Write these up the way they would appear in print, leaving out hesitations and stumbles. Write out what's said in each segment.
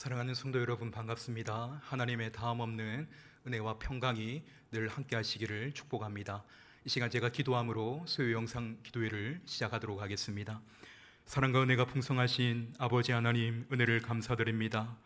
사랑하는 성도 여러분, 반갑습니다. 하나님의 다함없는 은혜와 평강이 늘 함께 하시기를 축복합니다. 이 시간 제가 기도함으로 소요 영상 기도회를 시작하도록 하겠습니다. 사랑과 은혜가 풍성하신 아버지 하나님, 은혜를 감사드립니다.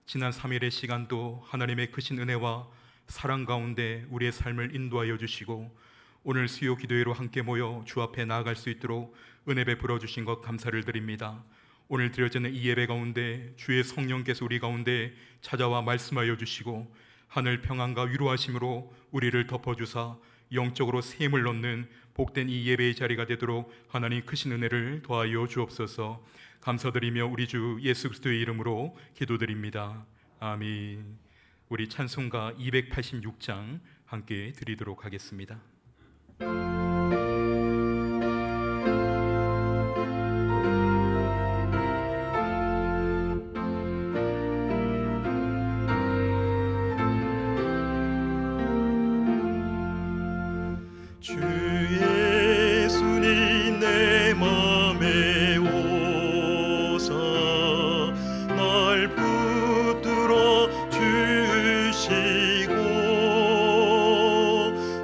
지난 3일의 시간도 하나님의 크신 은혜와 사랑 가운데 우리의 삶을 인도하여 주시고, 오늘 수요 기도회로 함께 모여 주 앞에 나아갈 수 있도록 은혜 베풀어 주신 것 감사를 드립니다. 오늘 드려지는 이 예배 가운데 주의 성령께서 우리 가운데 찾아와 말씀하여 주시고, 하늘 평안과 위로하심으로 우리를 덮어주사 영적으로 샘을 얻는 복된 이 예배의 자리가 되도록 하나님 크신 은혜를 더하여 주옵소서. 감사드리며 우리 주 예수 그리스도의 이름으로 기도드립니다. 아멘. 우리 찬송가 286장 함께 드리도록 하겠습니다. 주 예수님 내 맘에 오사 날 붙들어 주시고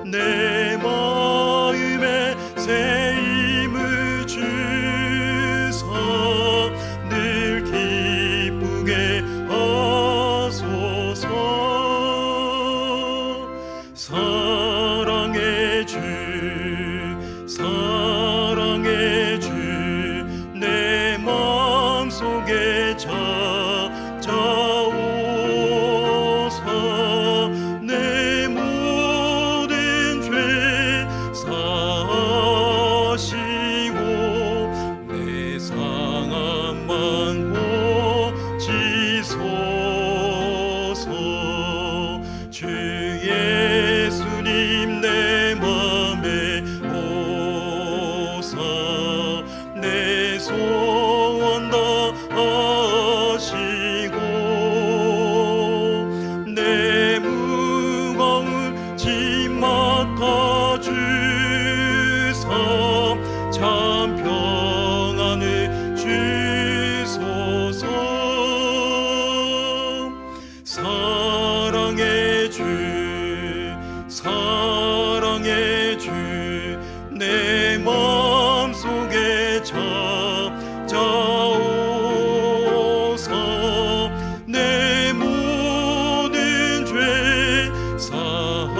내 마음에 새 힘을 주사 늘 기쁘게 하소서. 사랑의 주 내 마음속에 찾아오사 내 모든 죄 사하시고 내 상함만 고치소서. 주 예수님 내 맘에 오사 내 소원 다하시고 내 무거운 짐 맡아주사 참 평안을 주소서. 사랑의 주 내 마음속에 찾아오사 내 모든 죄 사하시고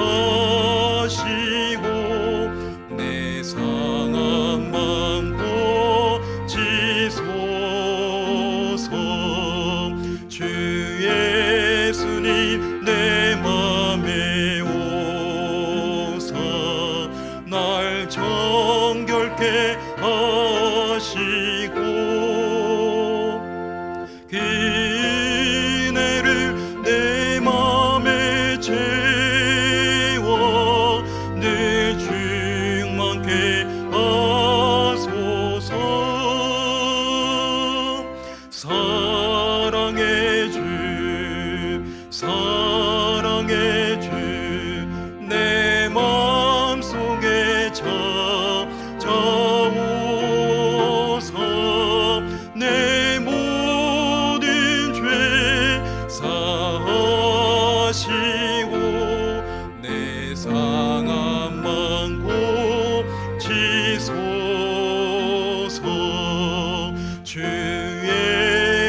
내 상함만 고치소서. 주 예수님 내 맘에 오사 날 정결케 하시고 그 은혜를 내 맘에 채워 늘 충만케 하소서. 사랑의 주 내 마음속에 찾아오사 내 모든 죄 사하시고 내 상함만 고치소서. 주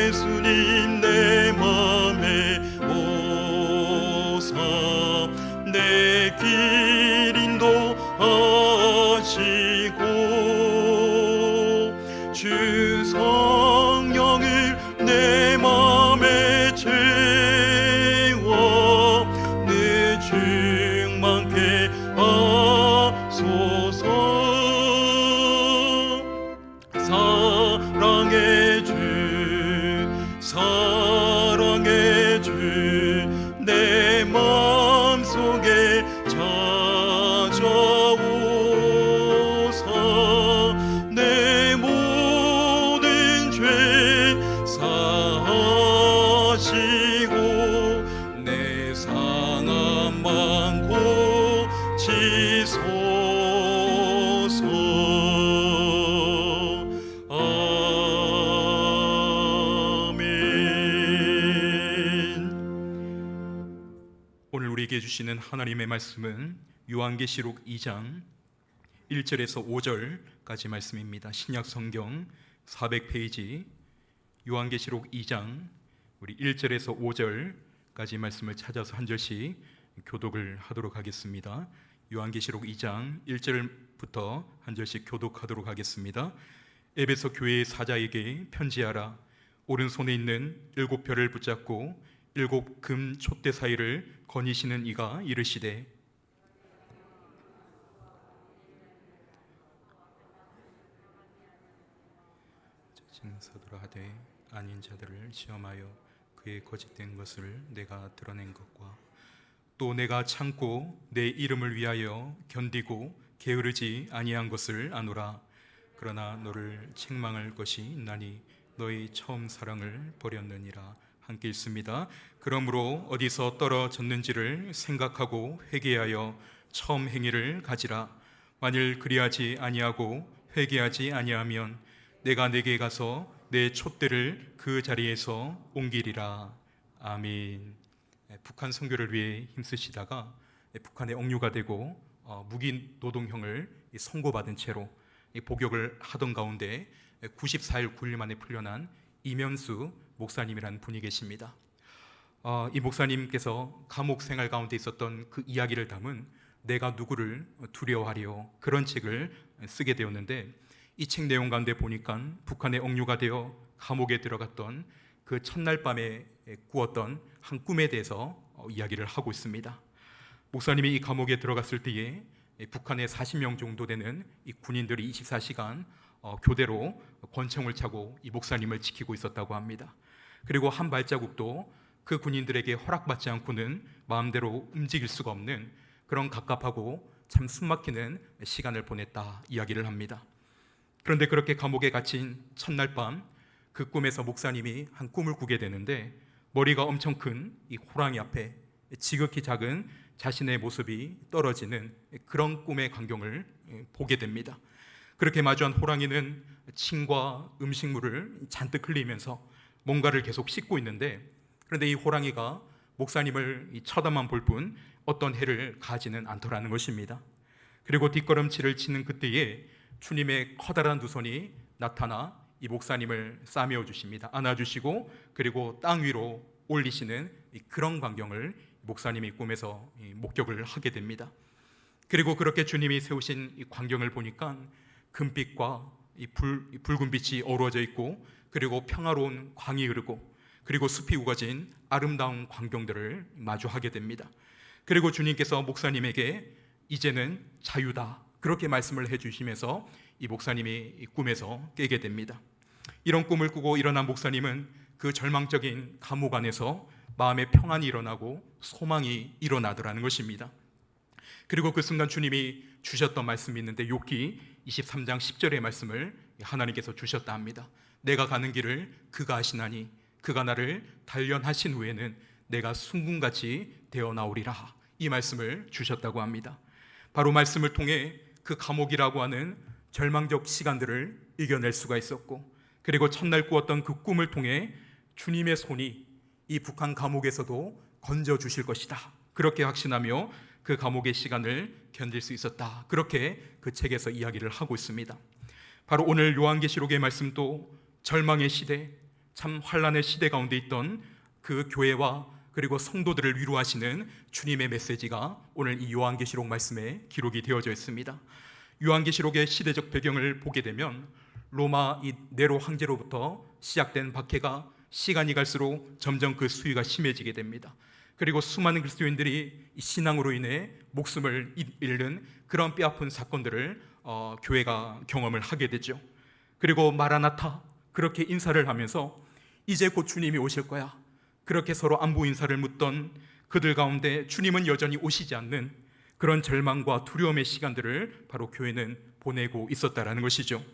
예수님 내 맘에 오사 내 길 인도하시고 주 성령을 내 맘에 채워 늘 충만케 하소서. 사랑의 주 내 마음속에 찾아오사 내 모든 우리에게 주시는 하나님의 말씀은 요한계시록 2장 1절에서 5절까지 말씀입니다. 신약 성경 400페이지 요한계시록 2장 우리 1절에서 5절까지 말씀을 찾아서 한 절씩 교독을 하도록 하겠습니다. 요한계시록 2장 1절부터 한 절씩 교독하도록 하겠습니다. 에베소 교회의 사자에게 편지하라. 오른손에 있는 7별을 붙잡고 7 금 촛대 사이를 거니시는 이가 이르시되 사도라 하되 아닌 자들을 시험하여 그의 거짓된 것을 내가 드러낸 것과 또 내가 참고 내 이름을 위하여 견디고 게으르지 아니한 것을 아노라. 그러나 너를 책망할 것이 있나니 너의 처음 사랑을 버렸느니라. 함께 읽습니다. 그러므로 어디서 떨어졌는지를 생각하고 회개하여 처음 행위를 가지라. 만일 그리하지 아니하고 회개하지 아니하면 내가 내게 가서 내 촛대를 그 자리에서 옮기리라. 아멘. 북한 선교를 위해 힘쓰시다가 북한에 억류가 되고 무기 노동형을 선고받은 채로 복역을 하던 가운데 94일 9일 만에 풀려난 이면수 목사님이라는 분이 계십니다. 이 목사님께서 감옥 생활 가운데 있었던 그 이야기를 담은 내가 누구를 두려워하리요, 그런 책을 쓰게 되었는데, 이 책 내용 가운데 보니까 북한에 억류가 되어 감옥에 들어갔던 그 첫날 밤에 꾸었던 한 꿈에 대해서 이야기를 하고 있습니다. 목사님이 이 감옥에 들어갔을 때에 북한의 40명 정도 되는 이 군인들이 24시간 교대로 권총을 차고 이 목사님을 지키고 있었다고 합니다. 그리고 한 발자국도 그 군인들에게 허락받지 않고는 마음대로 움직일 수가 없는 그런 갑갑하고 참 숨막히는 시간을 보냈다 이야기를 합니다. 그런데 그렇게 감옥에 갇힌 첫날 밤 그 꿈에서 목사님이 한 꿈을 꾸게 되는데, 머리가 엄청 큰 이 호랑이 앞에 지극히 작은 자신의 모습이 떨어지는 그런 꿈의 광경을 보게 됩니다. 그렇게 마주한 호랑이는 침과 음식물을 잔뜩 흘리면서 뭔가를 계속 씻고 있는데, 그런데 이 호랑이가 목사님을 쳐다만 볼 뿐 어떤 해를 가지는 않더라는 것입니다. 그리고 뒷걸음질을 치는 그때에 주님의 커다란 두 손이 나타나 이 목사님을 싸매어 주십니다. 안아주시고 그리고 땅 위로 올리시는 그런 광경을 목사님이 꿈에서 목격을 하게 됩니다. 그리고 그렇게 주님이 세우신 이 광경을 보니까 금빛과 붉은 빛이 어우러져 있고, 그리고 평화로운 광이 흐르고, 그리고 숲이 우거진 아름다운 광경들을 마주하게 됩니다. 그리고 주님께서 목사님에게 이제는 자유다, 그렇게 말씀을 해주시면서 이 목사님이 이 꿈에서 깨게 됩니다. 이런 꿈을 꾸고 일어난 목사님은 그 절망적인 감옥 안에서 마음의 평안이 일어나고 소망이 일어나더라는 것입니다. 그리고 그 순간 주님이 주셨던 말씀이 있는데, 욥기 23장 10절의 말씀을 하나님께서 주셨다 합니다. 내가 가는 길을 그가 아시나니 그가 나를 단련하신 후에는 내가 순금같이 되어 나오리라, 이 말씀을 주셨다고 합니다. 바로 말씀을 통해 그 감옥이라고 하는 절망적 시간들을 이겨낼 수가 있었고, 그리고 첫날 꾸었던 그 꿈을 통해 주님의 손이 이 북한 감옥에서도 건져주실 것이다, 그렇게 확신하며 그 감옥의 시간을 견딜 수 있었다, 그렇게 그 책에서 이야기를 하고 있습니다. 바로 오늘 요한계시록의 말씀도 절망의 시대, 참 환란의 시대 가운데 있던 그 교회와 그리고 성도들을 위로하시는 주님의 메시지가 오늘 이 요한계시록 말씀에 기록이 되어져 있습니다. 요한계시록의 시대적 배경을 보게 되면 로마 이 네로 황제로부터 시작된 박해가 시간이 갈수록 점점 그 수위가 심해지게 됩니다. 그리고 수많은 그리스도인들이 신앙으로 인해 목숨을 잃는 그런 뼈아픈 사건들을 교회가 경험을 하게 되죠. 그리고 마라나타, 그렇게 인사를 하면서 이제 곧 주님이 오실 거야, 그렇게 서로 안부 인사를 묻던 그들 가운데 주님은 여전히 오시지 않는 그런 절망과 두려움의 시간들을 바로 교회는 보내고 있었다라는 것이죠.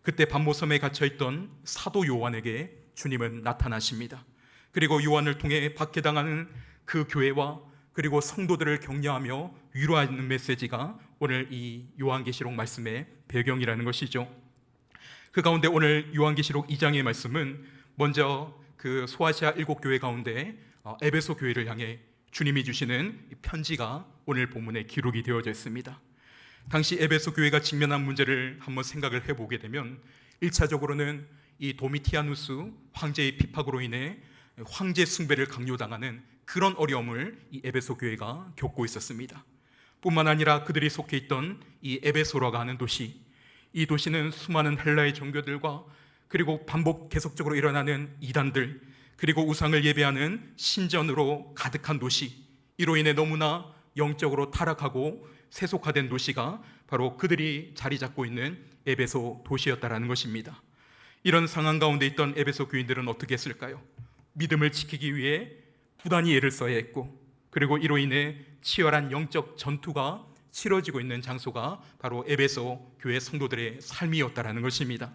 그때 반모섬에 갇혀있던 사도 요한에게 주님은 나타나십니다. 그리고 요한을 통해 박해당하는 그 교회와 그리고 성도들을 격려하며 위로하는 메시지가 오늘 이 요한계시록 말씀의 배경이라는 것이죠. 그 가운데 오늘 요한계시록 2장의 말씀은 먼저 그 소아시아 7교회 가운데 에베소 교회를 향해 주님이 주시는 이 편지가 오늘 본문에 기록이 되어져 있습니다. 당시 에베소 교회가 직면한 문제를 한번 생각을 해보게 되면 1차적으로는 이 도미티아누스 황제의 핍박으로 인해 황제 숭배를 강요당하는 그런 어려움을 이 에베소 교회가 겪고 있었습니다. 뿐만 아니라 그들이 속해 있던 이 에베소라고 하는 도시, 이 도시는 수많은 헬라의 종교들과 그리고 반복 계속적으로 일어나는 이단들, 그리고 우상을 예배하는 신전으로 가득한 도시, 이로 인해 너무나 영적으로 타락하고 세속화된 도시가 바로 그들이 자리 잡고 있는 에베소 도시였다라는 것입니다. 이런 상황 가운데 있던 에베소 교인들은 어떻게 했을까요? 믿음을 지키기 위해 부단히 애를 써야 했고, 그리고 이로 인해 치열한 영적 전투가 치러지고 있는 장소가 바로 에베소 교회 성도들의 삶이었다라는 것입니다.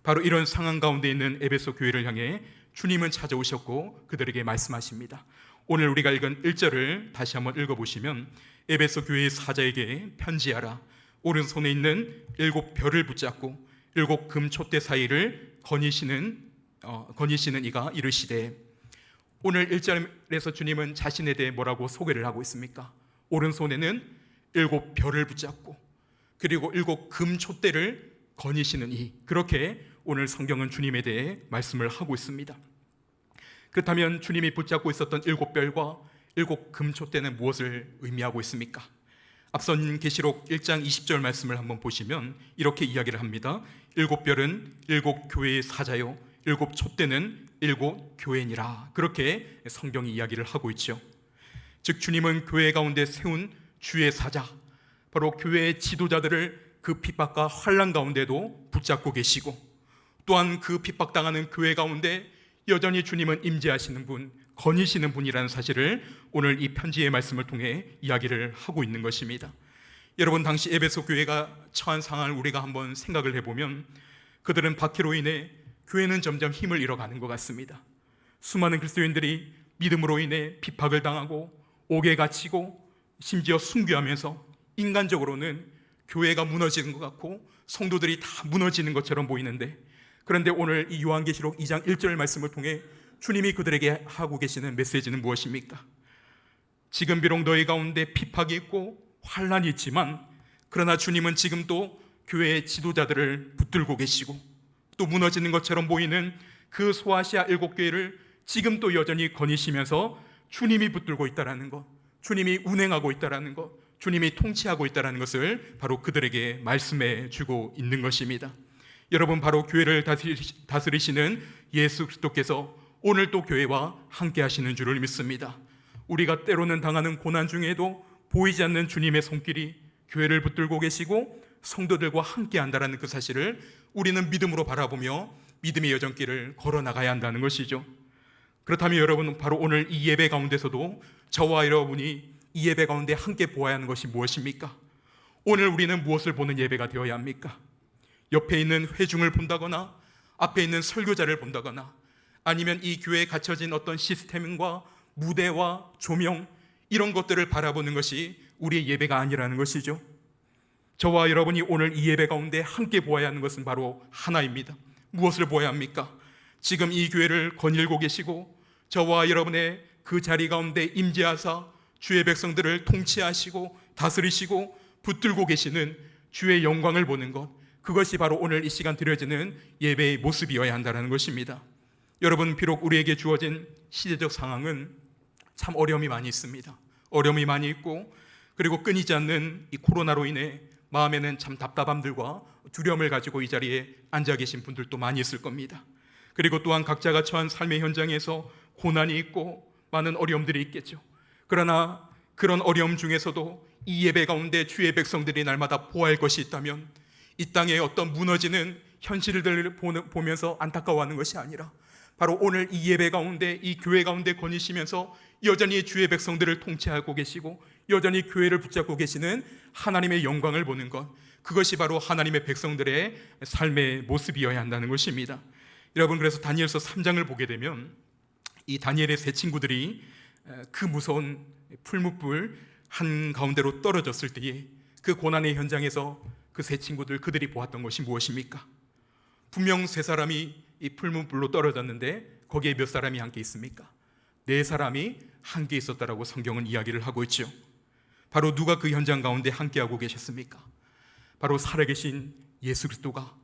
바로 이런 상황 가운데 있는 에베소 교회를 향해 주님은 찾아오셨고 그들에게 말씀하십니다. 오늘 우리가 읽은 1절을 다시 한번 읽어보시면, 에베소 교회의 사자에게 편지하라. 오른손에 있는 7별을 붙잡고 7 금촛대 사이를 거니시는 이가 이르시되, 오늘 1절에서 주님은 자신에 대해 뭐라고 소개를 하고 있습니까? 오른손에는 7별을 붙잡고 그리고 7 금촛대를 거니시는 이, 그렇게 오늘 성경은 주님에 대해 말씀을 하고 있습니다. 그렇다면 주님이 붙잡고 있었던 7별과 7 금촛대는 무엇을 의미하고 있습니까? 앞선 계시록 1장 20절 말씀을 한번 보시면 이렇게 이야기를 합니다. 7별은 7 교회의 사자요 7 촛대는 7 교회니라. 그렇게 성경이 이야기를 하고 있죠. 즉 주님은 교회 가운데 세운 주의 사자, 바로 교회의 지도자들을 그 핍박과 환난 가운데도 붙잡고 계시고, 또한 그 핍박당하는 교회 가운데 여전히 주님은 임재하시는 분, 거니시는 분이라는 사실을 오늘 이 편지의 말씀을 통해 이야기를 하고 있는 것입니다. 여러분, 당시 에베소 교회가 처한 상황을 우리가 한번 생각을 해보면, 그들은 박해로 인해 교회는 점점 힘을 잃어가는 것 같습니다. 수많은 그리스도인들이 믿음으로 인해 핍박을 당하고 옥에 갇히고 심지어 순교하면서 인간적으로는 교회가 무너지는 것 같고 성도들이 다 무너지는 것처럼 보이는데, 그런데 오늘 이 요한계시록 2장 1절 말씀을 통해 주님이 그들에게 하고 계시는 메시지는 무엇입니까? 지금 비록 너희 가운데 핍박이 있고 환난이 있지만, 그러나 주님은 지금도 교회의 지도자들을 붙들고 계시고, 또 무너지는 것처럼 보이는 그 소아시아 7교회를 지금 또 여전히 거니시면서 주님이 붙들고 있다라는 것, 주님이 운행하고 있다라는 것, 주님이 통치하고 있다라는 것을 바로 그들에게 말씀해 주고 있는 것입니다. 여러분, 바로 교회를 다스리시는 예수 그리스도께서 오늘 또 교회와 함께 하시는 줄을 믿습니다. 우리가 때로는 당하는 고난 중에도 보이지 않는 주님의 손길이 교회를 붙들고 계시고 성도들과 함께 한다는 그 사실을 우리는 믿음으로 바라보며 믿음의 여정길을 걸어나가야 한다는 것이죠. 그렇다면 여러분, 바로 오늘 이 예배 가운데서도 저와 여러분이 이 예배 가운데 함께 보아야 하는 것이 무엇입니까? 오늘 우리는 무엇을 보는 예배가 되어야 합니까? 옆에 있는 회중을 본다거나 앞에 있는 설교자를 본다거나 아니면 이 교회에 갖춰진 어떤 시스템과 무대와 조명, 이런 것들을 바라보는 것이 우리의 예배가 아니라는 것이죠. 저와 여러분이 오늘 이 예배 가운데 함께 보아야 하는 것은 바로 하나입니다. 무엇을 보아야 합니까? 지금 이 교회를 거닐고 계시고 저와 여러분의 그 자리 가운데 임재하사 주의 백성들을 통치하시고 다스리시고 붙들고 계시는 주의 영광을 보는 것, 그것이 바로 오늘 이 시간 드려지는 예배의 모습이어야 한다는 것입니다. 여러분, 비록 우리에게 주어진 시대적 상황은 참 어려움이 많이 있습니다. 어려움이 많이 있고, 그리고 끊이지 않는 이 코로나로 인해 마음에는 참 답답함들과 두려움을 가지고 이 자리에 앉아 계신 분들도 많이 있을 겁니다. 그리고 또한 각자가 처한 삶의 현장에서 고난이 있고 많은 어려움들이 있겠죠. 그러나 그런 어려움 중에서도 이 예배 가운데 주의 백성들이 날마다 보아할 것이 있다면, 이 땅에 어떤 무너지는 현실들을 보면서 안타까워하는 것이 아니라 바로 오늘 이 예배 가운데, 이 교회 가운데 거니시면서 여전히 주의 백성들을 통치하고 계시고 여전히 교회를 붙잡고 계시는 하나님의 영광을 보는 것, 그것이 바로 하나님의 백성들의 삶의 모습이어야 한다는 것입니다. 여러분, 그래서 다니엘서 3장을 보게 되면 이 다니엘의 세 친구들이 그 무서운 풀무불 한 가운데로 떨어졌을 때에 그 고난의 현장에서 그 세 친구들, 그들이 보았던 것이 무엇입니까? 분명 세 사람이 이 풀무불로 떨어졌는데 거기에 몇 사람이 함께 있습니까? 네 사람이 함께 있었다라고 성경은 이야기를 하고 있죠. 바로 누가 그 현장 가운데 함께하고 계셨습니까? 바로 살아계신 예수 그리스도가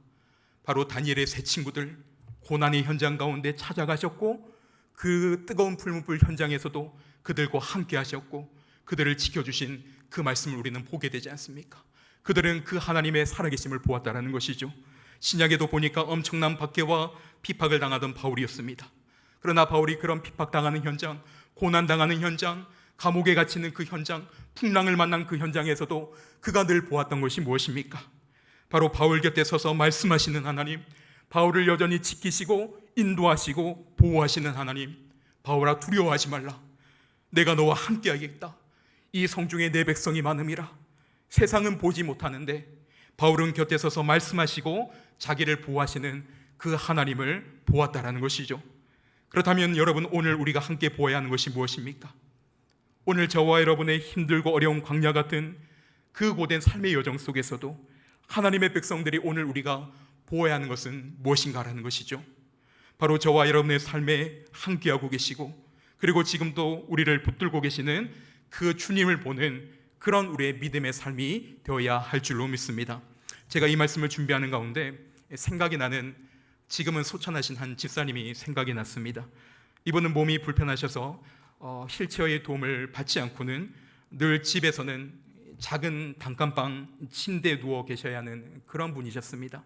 바로 다니엘의 세 친구들 고난의 현장 가운데 찾아가셨고, 그 뜨거운 풀무불 현장에서도 그들과 함께 하셨고 그들을 지켜주신 그 말씀을 우리는 보게 되지 않습니까? 그들은 그 하나님의 살아계심을 보았다라는 것이죠. 신약에도 보니까 엄청난 박해와 핍박을 당하던 바울이었습니다. 그러나 바울이 그런 핍박당하는 현장, 고난당하는 현장, 감옥에 갇히는 그 현장, 풍랑을 만난 그 현장에서도 그가 늘 보았던 것이 무엇입니까? 바로 바울 곁에 서서 말씀하시는 하나님, 바울을 여전히 지키시고 인도하시고 보호하시는 하나님. 바울아, 두려워하지 말라. 내가 너와 함께하겠다. 이 성중에 내 백성이 많음이라. 세상은 보지 못하는데 바울은 곁에 서서 말씀하시고 자기를 보호하시는 그 하나님을 보았다라는 것이죠. 그렇다면 여러분, 오늘 우리가 함께 보아야 하는 것이 무엇입니까? 오늘 저와 여러분의 힘들고 어려운 광야 같은 그 고된 삶의 여정 속에서도 하나님의 백성들이 오늘 우리가 보아야 하는 것은 무엇인가라는 것이죠. 바로 저와 여러분의 삶에 함께하고 계시고, 그리고 지금도 우리를 붙들고 계시는 그 주님을 보는 그런 우리의 믿음의 삶이 되어야 할 줄로 믿습니다. 제가 이 말씀을 준비하는 가운데 생각이 나는, 지금은 소천하신 한 집사님이 생각이 났습니다. 이분은 몸이 불편하셔서 휠체어의 도움을 받지 않고는 늘 집에서는 작은 단칸방 침대에 누워 계셔야 하는 그런 분이셨습니다.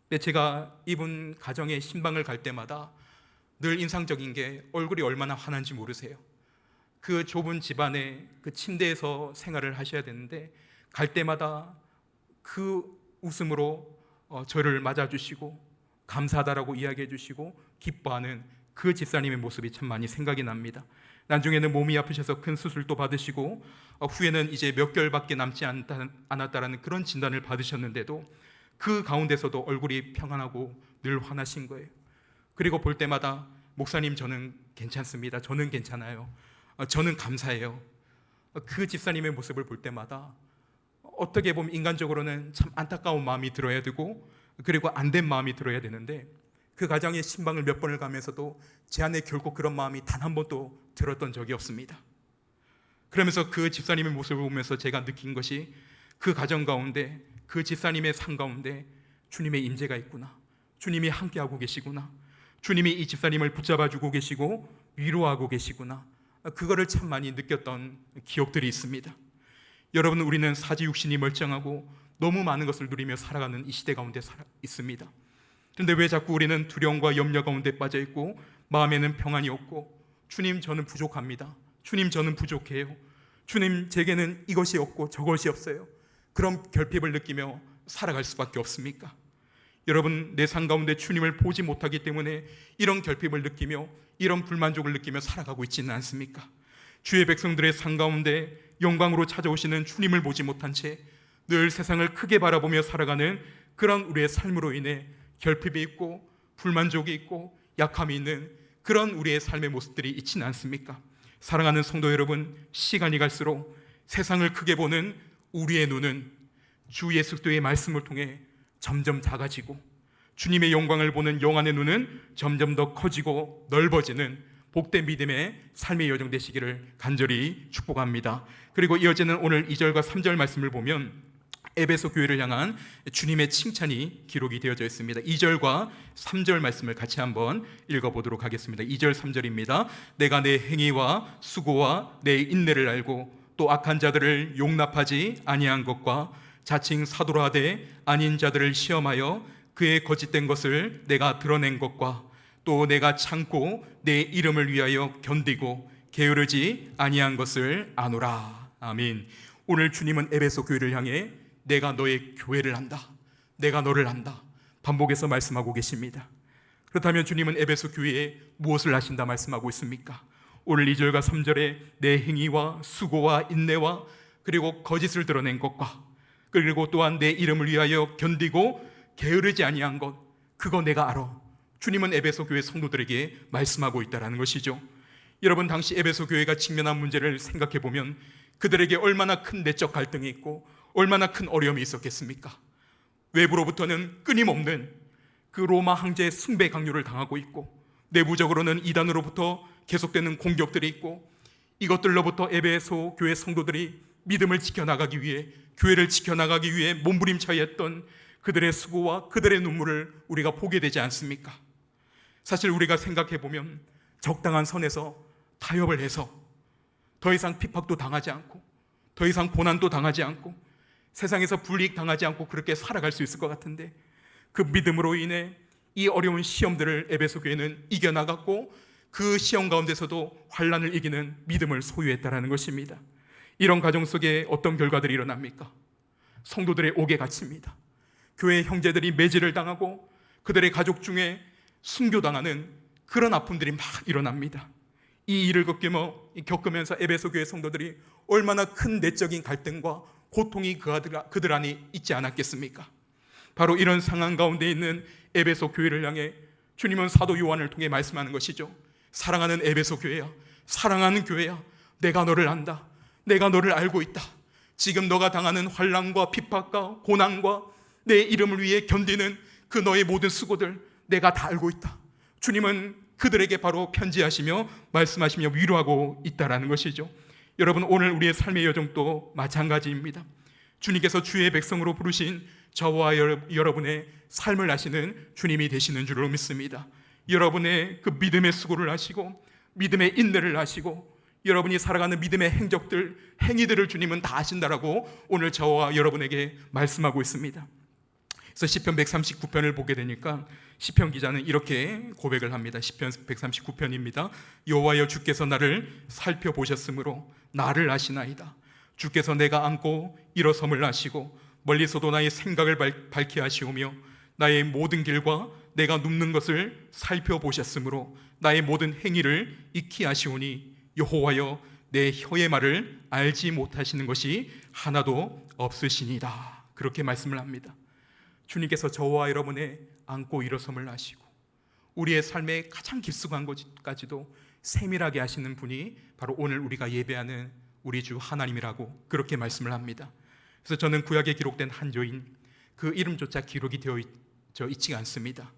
근데 제가 이분 가정에 신방을 갈 때마다 늘 인상적인 게 얼굴이 얼마나 환한지 모르세요. 그 좁은 집안에 그 침대에서 생활을 하셔야 되는데 갈 때마다 그 웃음으로 저를 맞아주시고 감사하다라고 이야기해 주시고 기뻐하는 그 집사님의 모습이 참 많이 생각이 납니다. 나중에는 몸이 아프셔서 큰 수술도 받으시고 후에는 이제 몇 개월밖에 남지 않았다라는 그런 진단을 받으셨는데도 그 가운데서도 얼굴이 평안하고 늘 환하신 거예요. 그리고 볼 때마다 목사님, 저는 괜찮습니다. 저는 괜찮아요. 저는 감사해요. 그 집사님의 모습을 볼 때마다 어떻게 보면 인간적으로는 참 안타까운 마음이 들어야 되고, 그리고 안 된 마음이 들어야 되는데, 그 가정의 신방을 몇 번을 가면서도 제 안에 결코 그런 마음이 단 한 번도 들었던 적이 없습니다. 그러면서 그 집사님의 모습을 보면서 제가 느낀 것이, 그 가정 가운데, 그 집사님의 삶 가운데 주님의 임재가 있구나, 주님이 함께하고 계시구나, 주님이 이 집사님을 붙잡아주고 계시고 위로하고 계시구나, 그거를 참 많이 느꼈던 기억들이 있습니다. 여러분, 우리는 사지육신이 멀쩡하고 너무 많은 것을 누리며 살아가는 이 시대 가운데 있습니다. 그런데 왜 자꾸 우리는 두려움과 염려 가운데 빠져 있고 마음에는 평안이 없고, 주님, 저는 부족합니다. 주님, 저는 부족해요. 주님, 제게는 이것이 없고 저것이 없어요. 그런 결핍을 느끼며 살아갈 수밖에 없습니까? 여러분, 내 삶 가운데 주님을 보지 못하기 때문에 이런 결핍을 느끼며 이런 불만족을 느끼며 살아가고 있지는 않습니까? 주의 백성들의 삶 가운데 영광으로 찾아오시는 주님을 보지 못한 채 늘 세상을 크게 바라보며 살아가는 그런 우리의 삶으로 인해 결핍이 있고 불만족이 있고 약함이 있는 그런 우리의 삶의 모습들이 있지는 않습니까? 사랑하는 성도 여러분, 시간이 갈수록 세상을 크게 보는 우리의 눈은 주 예수 그리스도의 말씀을 통해 점점 작아지고, 주님의 영광을 보는 영안의 눈은 점점 더 커지고 넓어지는 복된 믿음의 삶의 여정 되시기를 간절히 축복합니다. 그리고 이어지는 오늘 2절과 3절 말씀을 보면 에베소 교회를 향한 주님의 칭찬이 기록이 되어져 있습니다. 2절과 3절 말씀을 같이 한번 읽어보도록 하겠습니다. 2절 3절입니다. 내가 내 행위와 수고와 내 인내를 알고 또 악한 자들을 용납하지 아니한 것과 자칭 사도라 하되 아닌 자들을 시험하여 그의 거짓된 것을 내가 드러낸 것과 또 내가 참고 내 이름을 위하여 견디고 게으르지 아니한 것을 아노라. 아멘. 오늘 주님은 에베소 교회를 향해 내가 너의 교회를 안다, 내가 너를 안다, 반복해서 말씀하고 계십니다. 그렇다면 주님은 에베소 교회에 무엇을 하신다 말씀하고 있습니까? 오늘 2절과 3절에 내 행위와 수고와 인내와 그리고 거짓을 드러낸 것과 그리고 또한 내 이름을 위하여 견디고 게으르지 아니한 것, 그거 내가 알아. 주님은 에베소 교회 성도들에게 말씀하고 있다는 것이죠. 여러분, 당시 에베소 교회가 직면한 문제를 생각해 보면 그들에게 얼마나 큰 내적 갈등이 있고 얼마나 큰 어려움이 있었겠습니까? 외부로부터는 끊임없는 그 로마 황제의 숭배 강요를 당하고 있고, 내부적으로는 이단으로부터 계속되는 공격들이 있고, 이것들로부터 에베소 교회 성도들이 믿음을 지켜나가기 위해, 교회를 지켜나가기 위해 몸부림쳐야 했던 그들의 수고와 그들의 눈물을 우리가 보게 되지 않습니까? 사실 우리가 생각해 보면 적당한 선에서 타협을 해서 더 이상 핍박도 당하지 않고, 더 이상 고난도 당하지 않고, 세상에서 불이익 당하지 않고 그렇게 살아갈 수 있을 것 같은데, 그 믿음으로 인해 이 어려운 시험들을 에베소 교회는 이겨나갔고, 그 시험 가운데서도 환난을 이기는 믿음을 소유했다라는 것입니다. 이런 가정 속에 어떤 결과들이 일어납니까? 성도들의 옥에 갇힙니다. 교회 형제들이 매질을 당하고 그들의 가족 중에 순교당하는 그런 아픔들이 막 일어납니다. 이 일을 겪으면서 에베소 교회 성도들이 얼마나 큰 내적인 갈등과 고통이 그들 안에 있지 않았겠습니까? 바로 이런 상황 가운데 있는 에베소 교회를 향해 주님은 사도 요한을 통해 말씀하는 것이죠. 사랑하는 에베소 교회야, 사랑하는 교회야, 내가 너를 안다. 내가 너를 알고 있다. 지금 너가 당하는 환난과 핍박과 고난과 내 이름을 위해 견디는 그 너의 모든 수고들 내가 다 알고 있다. 주님은 그들에게 바로 편지하시며 말씀하시며 위로하고 있다라는 것이죠. 여러분, 오늘 우리의 삶의 여정도 마찬가지입니다. 주님께서 주의 백성으로 부르신 저와 여러분의 삶을 아시는 주님이 되시는 줄로 믿습니다. 여러분의 그 믿음의 수고를 아시고 믿음의 인내를 아시고 여러분이 살아가는 믿음의 행위들을 주님은 다 아신다라고 오늘 저와 여러분에게 말씀하고 있습니다. 그래서 시편 139편을 보게 되니까 시편 기자는 이렇게 고백을 합니다. 시편 139편입니다. 여호와여, 주께서 나를 살펴보셨으므로 나를 아시나이다. 주께서 내가 앉고 일어섬을 아시고 멀리서도 나의 생각을 밝히 하시오며 나의 모든 길과 내가 눕는 것을 살펴보셨으므로 나의 모든 행위를 익히 하시오니 여호와여, 내 혀의 말을 알지 못하시는 것이 하나도 없으시니이다. 그렇게 말씀을 합니다. 주님께서 저와 여러분의 앉고 일어섬을 아시고 우리의 삶의 가장 깊숙한 것까지도 세밀하게 아시는 분이 바로 오늘 우리가 예배하는 우리 주 하나님이라고 그렇게 말씀을 합니다. 그래서 저는 구약에 기록된 한 여인, 그 이름조차 기록이 되어 있지 않습니다.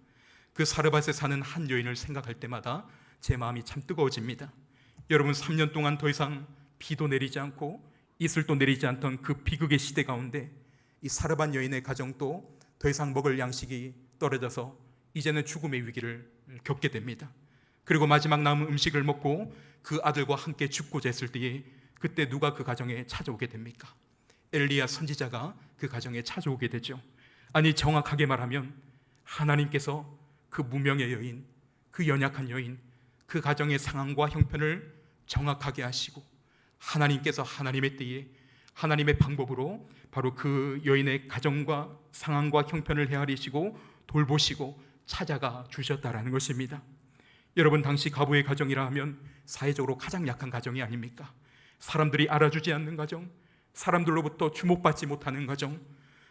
그 사르밧에 사는 한 여인을 생각할 때마다 제 마음이 참 뜨거워집니다. 여러분, 3년 동안 더 이상 비도 내리지 않고 이슬도 내리지 않던 그 비극의 시대 가운데 이 사르밧 여인의 가정도 더 이상 먹을 양식이 떨어져서 이제는 죽음의 위기를 겪게 됩니다. 그리고 마지막 남은 음식을 먹고 그 아들과 함께 죽고자 했을 때에 그때 누가 그 가정에 찾아오게 됩니까? 엘리야 선지자가 그 가정에 찾아오게 되죠. 아니, 정확하게 말하면 하나님께서 그 무명의 여인, 그 연약한 여인, 그 가정의 상황과 형편을 정확하게 하시고 하나님께서 하나님의 때에 하나님의 방법으로 바로 그 여인의 가정과 상황과 형편을 헤아리시고 돌보시고 찾아가 주셨다라는 것입니다. 여러분, 당시 가부의 가정이라 하면 사회적으로 가장 약한 가정이 아닙니까? 사람들이 알아주지 않는 가정, 사람들로부터 주목받지 못하는 가정,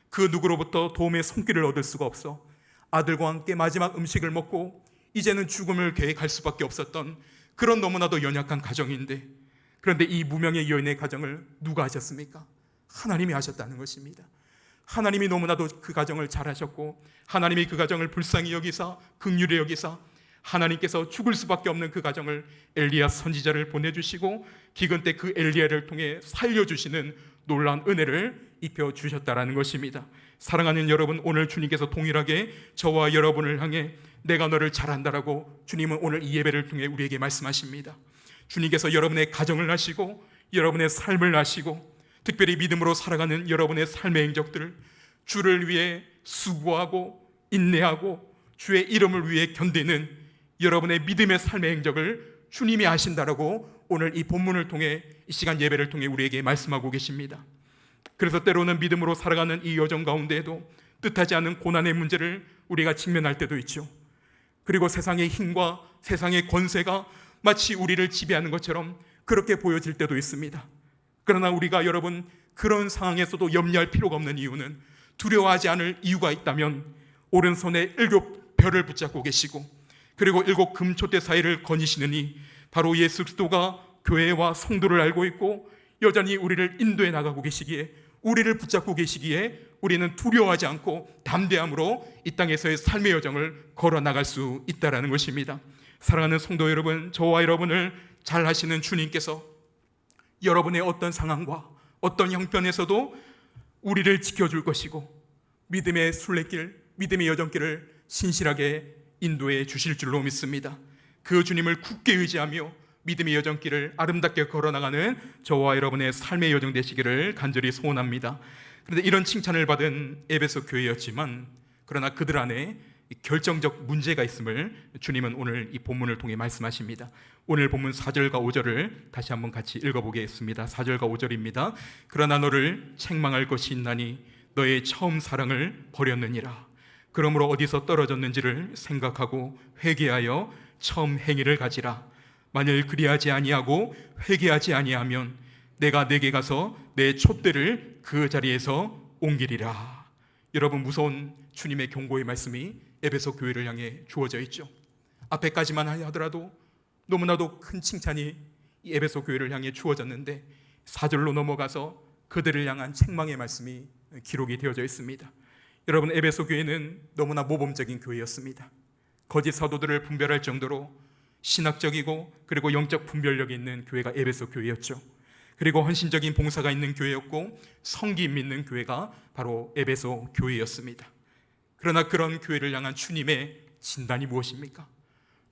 그 누구로부터 도움의 손길을 얻을 수가 없어 아들과 함께 마지막 음식을 먹고 이제는 죽음을 계획할 수밖에 없었던 그런 너무나도 연약한 가정인데, 그런데 이 무명의 여인의 가정을 누가 하셨습니까? 하나님이 하셨다는 것입니다. 하나님이 너무나도 그 가정을 잘하셨고 하나님이 그 가정을 불쌍히 여기사 긍휼히 여기사 하나님께서 죽을 수밖에 없는 그 가정을 엘리야 선지자를 보내주시고 기근 때 그 엘리야를 통해 살려주시는 놀라운 은혜를 입혀주셨다라는 것입니다. 사랑하는 여러분, 오늘 주님께서 동일하게 저와 여러분을 향해 내가 너를 잘한다라고 주님은 오늘 이 예배를 통해 우리에게 말씀하십니다. 주님께서 여러분의 가정을 아시고 여러분의 삶을 아시고 특별히 믿음으로 살아가는 여러분의 삶의 행적들을 주를 위해 수고하고 인내하고 주의 이름을 위해 견디는 여러분의 믿음의 삶의 행적을 주님이 아신다라고 오늘 이 본문을 통해 이 시간 예배를 통해 우리에게 말씀하고 계십니다. 그래서 때로는 믿음으로 살아가는 이 여정 가운데에도 뜻하지 않은 고난의 문제를 우리가 직면할 때도 있죠. 그리고 세상의 힘과 세상의 권세가 마치 우리를 지배하는 것처럼 그렇게 보여질 때도 있습니다. 그러나 우리가 여러분 그런 상황에서도 염려할 필요가 없는 이유는, 두려워하지 않을 이유가 있다면 오른손에 7별을 붙잡고 계시고 그리고 7 금촛대 사이를 거니시느니 바로 예수 그리스도가 교회와 성도를 알고 있고 여전히 우리를 인도해 나가고 계시기에, 우리를 붙잡고 계시기에 우리는 두려워하지 않고 담대함으로 이 땅에서의 삶의 여정을 걸어 나갈 수 있다라는 것입니다. 사랑하는 성도 여러분, 저와 여러분을 잘 아시는 주님께서 여러분의 어떤 상황과 어떤 형편에서도 우리를 지켜줄 것이고 믿음의 순례길, 믿음의 여정길을 신실하게 인도해 주실 줄로 믿습니다. 그 주님을 굳게 의지하며 믿음의 여정길을 아름답게 걸어나가는 저와 여러분의 삶의 여정 되시기를 간절히 소원합니다. 그런데 이런 칭찬을 받은 에베소 교회였지만 그러나 그들 안에 결정적 문제가 있음을 주님은 오늘 이 본문을 통해 말씀하십니다. 오늘 본문 4절과 5절을 다시 한번 같이 읽어보겠습니다. 4절과 5절입니다. 그러나 너를 책망할 것이 있나니 너의 처음 사랑을 버렸느니라. 그러므로 어디서 떨어졌는지를 생각하고 회개하여 처음 행위를 가지라. 만일 그리하지 아니하고 회개하지 아니하면 내가 내게 가서 내 촛대를 그 자리에서 옮기리라. 여러분, 무서운 주님의 경고의 말씀이 에베소 교회를 향해 주어져 있죠. 앞에까지만 하더라도 너무나도 큰 칭찬이 이 에베소 교회를 향해 주어졌는데 4절로 넘어가서 그들을 향한 책망의 말씀이 기록이 되어져 있습니다. 여러분, 에베소 교회는 너무나 모범적인 교회였습니다. 거짓 사도들을 분별할 정도로 신학적이고 그리고 영적 분별력이 있는 교회가 에베소 교회였죠. 그리고 헌신적인 봉사가 있는 교회였고 성기 믿는 교회가 바로 에베소 교회였습니다. 그러나 그런 교회를 향한 주님의 진단이 무엇입니까?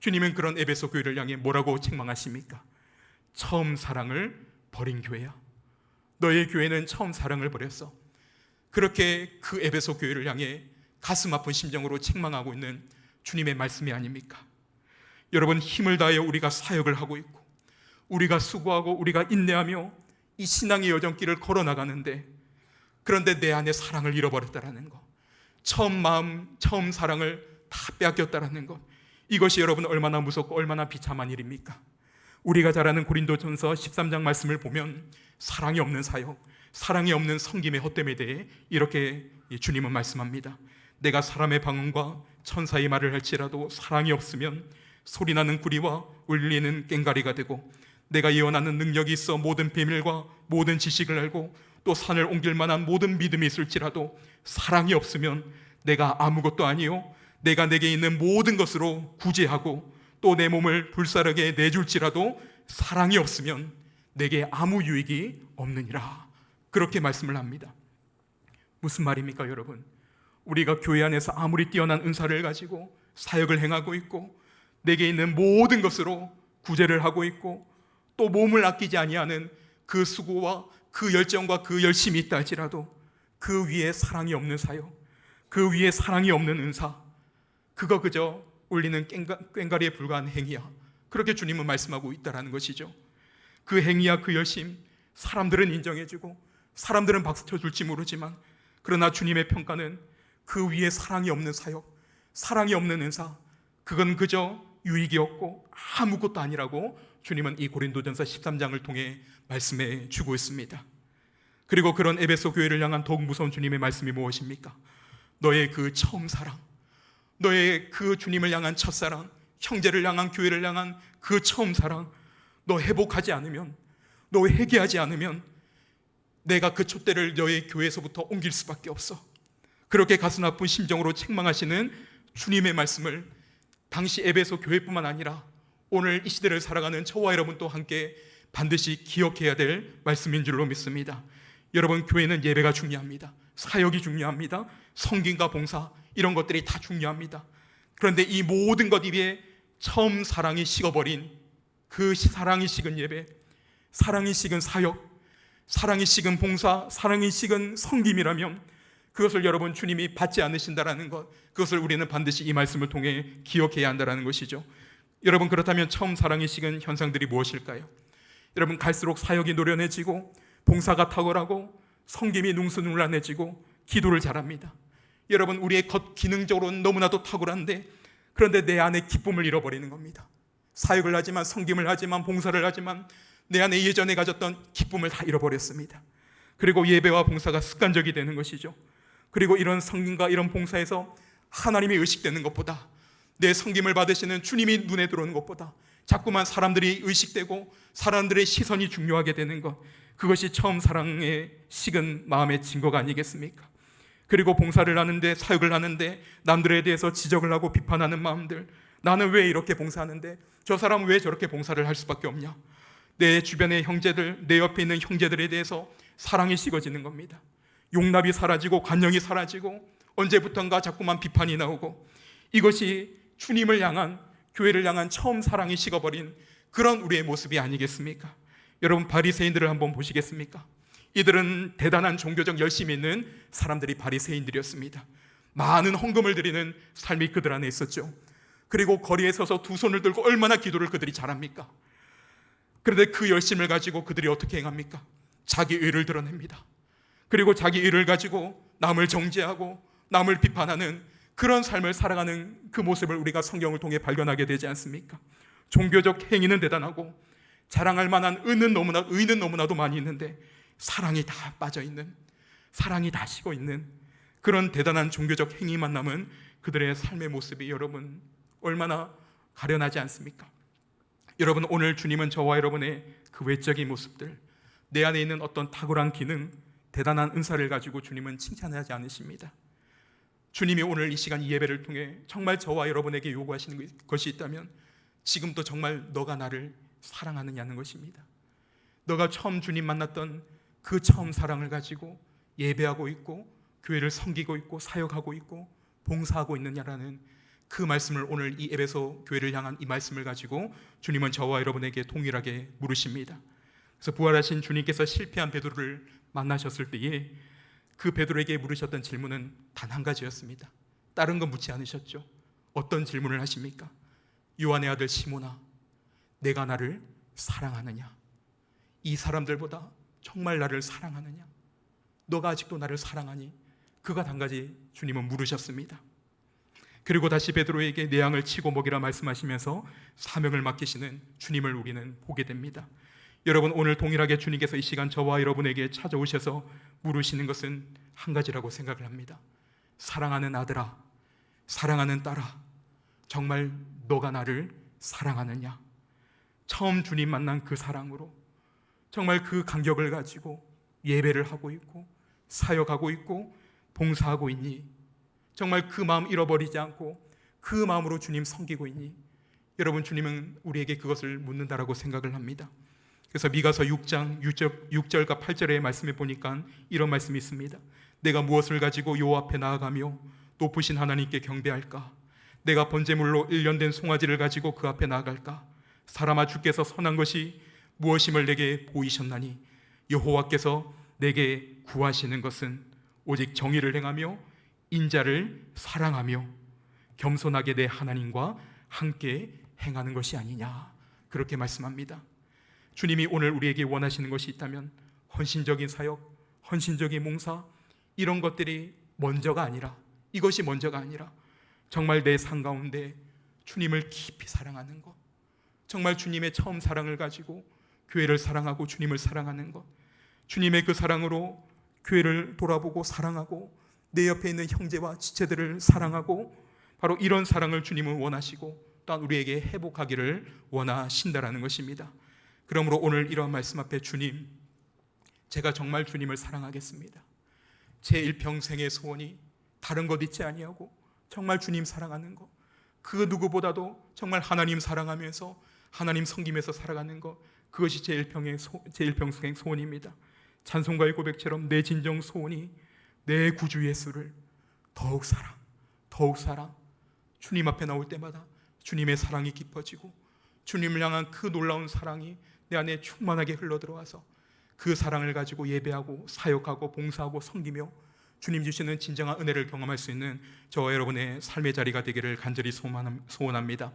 주님은 그런 에베소 교회를 향해 뭐라고 책망하십니까? 처음 사랑을 버린 교회야. 너의 교회는 처음 사랑을 버렸어. 그렇게 그 에베소 교회를 향해 가슴 아픈 심정으로 책망하고 있는 주님의 말씀이 아닙니까? 여러분, 힘을 다하여 우리가 사역을 하고 있고 우리가 수고하고 우리가 인내하며 이 신앙의 여정길을 걸어나가는데 그런데 내 안에 사랑을 잃어버렸다라는 것, 처음 마음, 처음 사랑을 다 빼앗겼다라는 것, 이것이 여러분 얼마나 무섭고 얼마나 비참한 일입니까? 우리가 잘 아는 고린도전서 13장 말씀을 보면 사랑이 없는 사역, 사랑이 없는 섬김의 헛됨에 대해 이렇게 주님은 말씀합니다. 내가 사람의 방언과 천사의 말을 할지라도 사랑이 없으면 소리나는 구리와 울리는 꽹과리가 되고 내가 예언하는 능력이 있어 모든 비밀과 모든 지식을 알고 또 산을 옮길 만한 모든 믿음이 있을지라도 사랑이 없으면 내가 아무것도 아니요 내가 내게 있는 모든 것으로 구제하고 또 내 몸을 불사르게 내줄지라도 사랑이 없으면 내게 아무 유익이 없느니라. 그렇게 말씀을 합니다. 무슨 말입니까, 여러분? 우리가 교회 안에서 아무리 뛰어난 은사를 가지고 사역을 행하고 있고 내게 있는 모든 것으로 구제를 하고 있고 또 몸을 아끼지 아니하는 그 수고와 그 열정과 그 열심이 있다 할지라도 그 위에 사랑이 없는 사역, 그 위에 사랑이 없는 은사, 그거 그저 울리는 꽹과리에 불과한 행위야. 그렇게 주님은 말씀하고 있다는 것이죠. 그 행위야 그 열심, 사람들은 인정해주고 사람들은 박수 쳐줄지 모르지만 그러나 주님의 평가는 그 위에 사랑이 없는 사역, 사랑이 없는 은사, 그건 그저 유익이 없고 아무것도 아니라고 주님은 이 고린도전서 13장을 통해 말씀해 주고 있습니다. 그리고 그런 에베소 교회를 향한 더욱 무서운 주님의 말씀이 무엇입니까? 너의 그 처음 사랑, 너의 그 주님을 향한 첫사랑, 형제를 향한 교회를 향한 그 처음 사랑, 너 회복하지 않으면, 너 회개하지 않으면 내가 그 촛대를 너의 교회에서부터 옮길 수밖에 없어. 그렇게 가슴 아픈 심정으로 책망하시는 주님의 말씀을 당시 에베소 교회뿐만 아니라 오늘 이 시대를 살아가는 저와 여러분도 함께 반드시 기억해야 될 말씀인 줄로 믿습니다. 여러분, 교회는 예배가 중요합니다. 사역이 중요합니다. 성김과 봉사, 이런 것들이 다 중요합니다. 그런데 이 모든 것 위에 처음 사랑이 식어버린 그 사랑이 식은 예배, 사랑이 식은 사역, 사랑이 식은 봉사, 사랑이 식은 성김이라면 그것을 여러분 주님이 받지 않으신다라는 것, 그것을 우리는 반드시 이 말씀을 통해 기억해야 한다는 것이죠. 여러분, 그렇다면 처음 사랑이 식은 현상들이 무엇일까요? 여러분, 갈수록 사역이 노련해지고 봉사가 탁월하고 성김이 능수능란해지고 기도를 잘합니다. 여러분, 우리의 겉 기능적으로는 너무나도 탁월한데 그런데 내 안에 기쁨을 잃어버리는 겁니다. 사역을 하지만, 성김을 하지만, 봉사를 하지만 내 안에 예전에 가졌던 기쁨을 다 잃어버렸습니다. 그리고 예배와 봉사가 습관적이 되는 것이죠. 그리고 이런 성김과 이런 봉사에서 하나님이 의식되는 것보다, 내 성김을 받으시는 주님이 눈에 들어오는 것보다 자꾸만 사람들이 의식되고 사람들의 시선이 중요하게 되는 것, 그것이 처음 사랑의 식은 마음의 증거가 아니겠습니까? 그리고 봉사를 하는데, 사역을 하는데 남들에 대해서 지적을 하고 비판하는 마음들, 나는 왜 이렇게 봉사하는데 저 사람은 왜 저렇게 봉사를 할 수밖에 없냐? 내 주변의 형제들, 내 옆에 있는 형제들에 대해서 사랑이 식어지는 겁니다. 용납이 사라지고 관용이 사라지고 언제부턴가 자꾸만 비판이 나오고, 이것이 주님을 향한, 교회를 향한 처음 사랑이 식어버린 그런 우리의 모습이 아니겠습니까? 여러분, 바리새인들을 한번 보시겠습니까? 이들은 대단한 종교적 열심이 있는 사람들이 바리새인들이었습니다. 많은 헌금을 드리는 삶이 그들 안에 있었죠. 그리고 거리에 서서 두 손을 들고 얼마나 기도를 그들이 잘합니까? 그런데 그 열심을 가지고 그들이 어떻게 행합니까? 자기 의를 드러냅니다. 그리고 자기 의를 가지고 남을 정죄하고 남을 비판하는 그런 삶을 살아가는 그 모습을 우리가 성경을 통해 발견하게 되지 않습니까? 종교적 행위는 대단하고 자랑할 만한 의는 너무나도 많이 있는데 사랑이 다 빠져있는, 사랑이 다 식어있는 그런 대단한 종교적 행위만 남은 그들의 삶의 모습이 여러분 얼마나 가련하지 않습니까? 여러분, 오늘 주님은 저와 여러분의 그 외적인 모습들, 내 안에 있는 어떤 탁월한 기능, 대단한 은사를 가지고 주님은 칭찬하지 않으십니다. 주님이 오늘 이 시간 이 예배를 통해 정말 저와 여러분에게 요구하시는 것이 있다면 지금도 정말 너가 나를 사랑하느냐는 것입니다. 너가 처음 주님 만났던 그 처음 사랑을 가지고 예배하고 있고 교회를 섬기고 있고 사역하고 있고 봉사하고 있느냐라는 그 말씀을 오늘 이 에베소 교회를 향한 이 말씀을 가지고 주님은 저와 여러분에게 동일하게 물으십니다. 그래서 부활하신 주님께서 실패한 베드로를 만나셨을 때에 그 베드로에게 물으셨던 질문은 단 한 가지였습니다. 다른 건 묻지 않으셨죠. 어떤 질문을 하십니까? 요한의 아들 시몬아, 내가 나를 사랑하느냐? 이 사람들보다 정말 나를 사랑하느냐? 너가 아직도 나를 사랑하니? 그가 한 가지 주님은 물으셨습니다. 그리고 다시 베드로에게 내 양을 치고 먹이라 말씀하시면서 사명을 맡기시는 주님을 우리는 보게 됩니다. 여러분, 오늘 동일하게 주님께서 이 시간 저와 여러분에게 찾아오셔서 물으시는 것은 한 가지라고 생각을 합니다. 사랑하는 아들아, 사랑하는 딸아, 정말 너가 나를 사랑하느냐? 처음 주님 만난 그 사랑으로 정말 그 간격을 가지고 예배를 하고 있고 사역하고 있고 봉사하고 있니? 정말 그 마음 잃어버리지 않고 그 마음으로 주님 섬기고 있니? 여러분, 주님은 우리에게 그것을 묻는다라고 생각을 합니다. 그래서 미가서 6장 6절과 8절의 말씀에 보니까 이런 말씀이 있습니다. 내가 무엇을 가지고 요 앞에 나아가며 높으신 하나님께 경배할까? 내가 번제물로 일련된 송아지를 가지고 그 앞에 나아갈까? 사람아, 주께서 선한 것이 무엇임을 내게 보이셨나니 여호와께서 내게 구하시는 것은 오직 정의를 행하며 인자를 사랑하며 겸손하게 내 하나님과 함께 행하는 것이 아니냐, 그렇게 말씀합니다. 주님이 오늘 우리에게 원하시는 것이 있다면 헌신적인 사역, 헌신적인 봉사, 이런 것들이 먼저가 아니라, 이것이 먼저가 아니라 정말 내 삶 가운데 주님을 깊이 사랑하는 것, 정말 주님의 처음 사랑을 가지고 교회를 사랑하고 주님을 사랑하는 것, 주님의 그 사랑으로 교회를 돌아보고 사랑하고 내 옆에 있는 형제와 지체들을 사랑하고, 바로 이런 사랑을 주님은 원하시고 또한 우리에게 회복하기를 원하신다라는 것입니다. 그러므로 오늘 이러한 말씀 앞에 주님, 제가 정말 주님을 사랑하겠습니다. 제 일평생의 소원이 다른 것 있지 아니하고 정말 주님 사랑하는 것, 그 누구보다도 정말 하나님 사랑하면서 하나님 섬기면서 살아가는 것, 그것이 제 일평생 소원입니다. 찬송가의 고백처럼 내 진정 소원이 내 구주 예수를 더욱 사랑, 주님 앞에 나올 때마다 주님의 사랑이 깊어지고 주님을 향한 그 놀라운 사랑이 내 안에 충만하게 흘러들어와서 그 사랑을 가지고 예배하고 사역하고 봉사하고 섬기며 주님 주시는 진정한 은혜를 경험할 수 있는 저와 여러분의 삶의 자리가 되기를 간절히 소원합니다.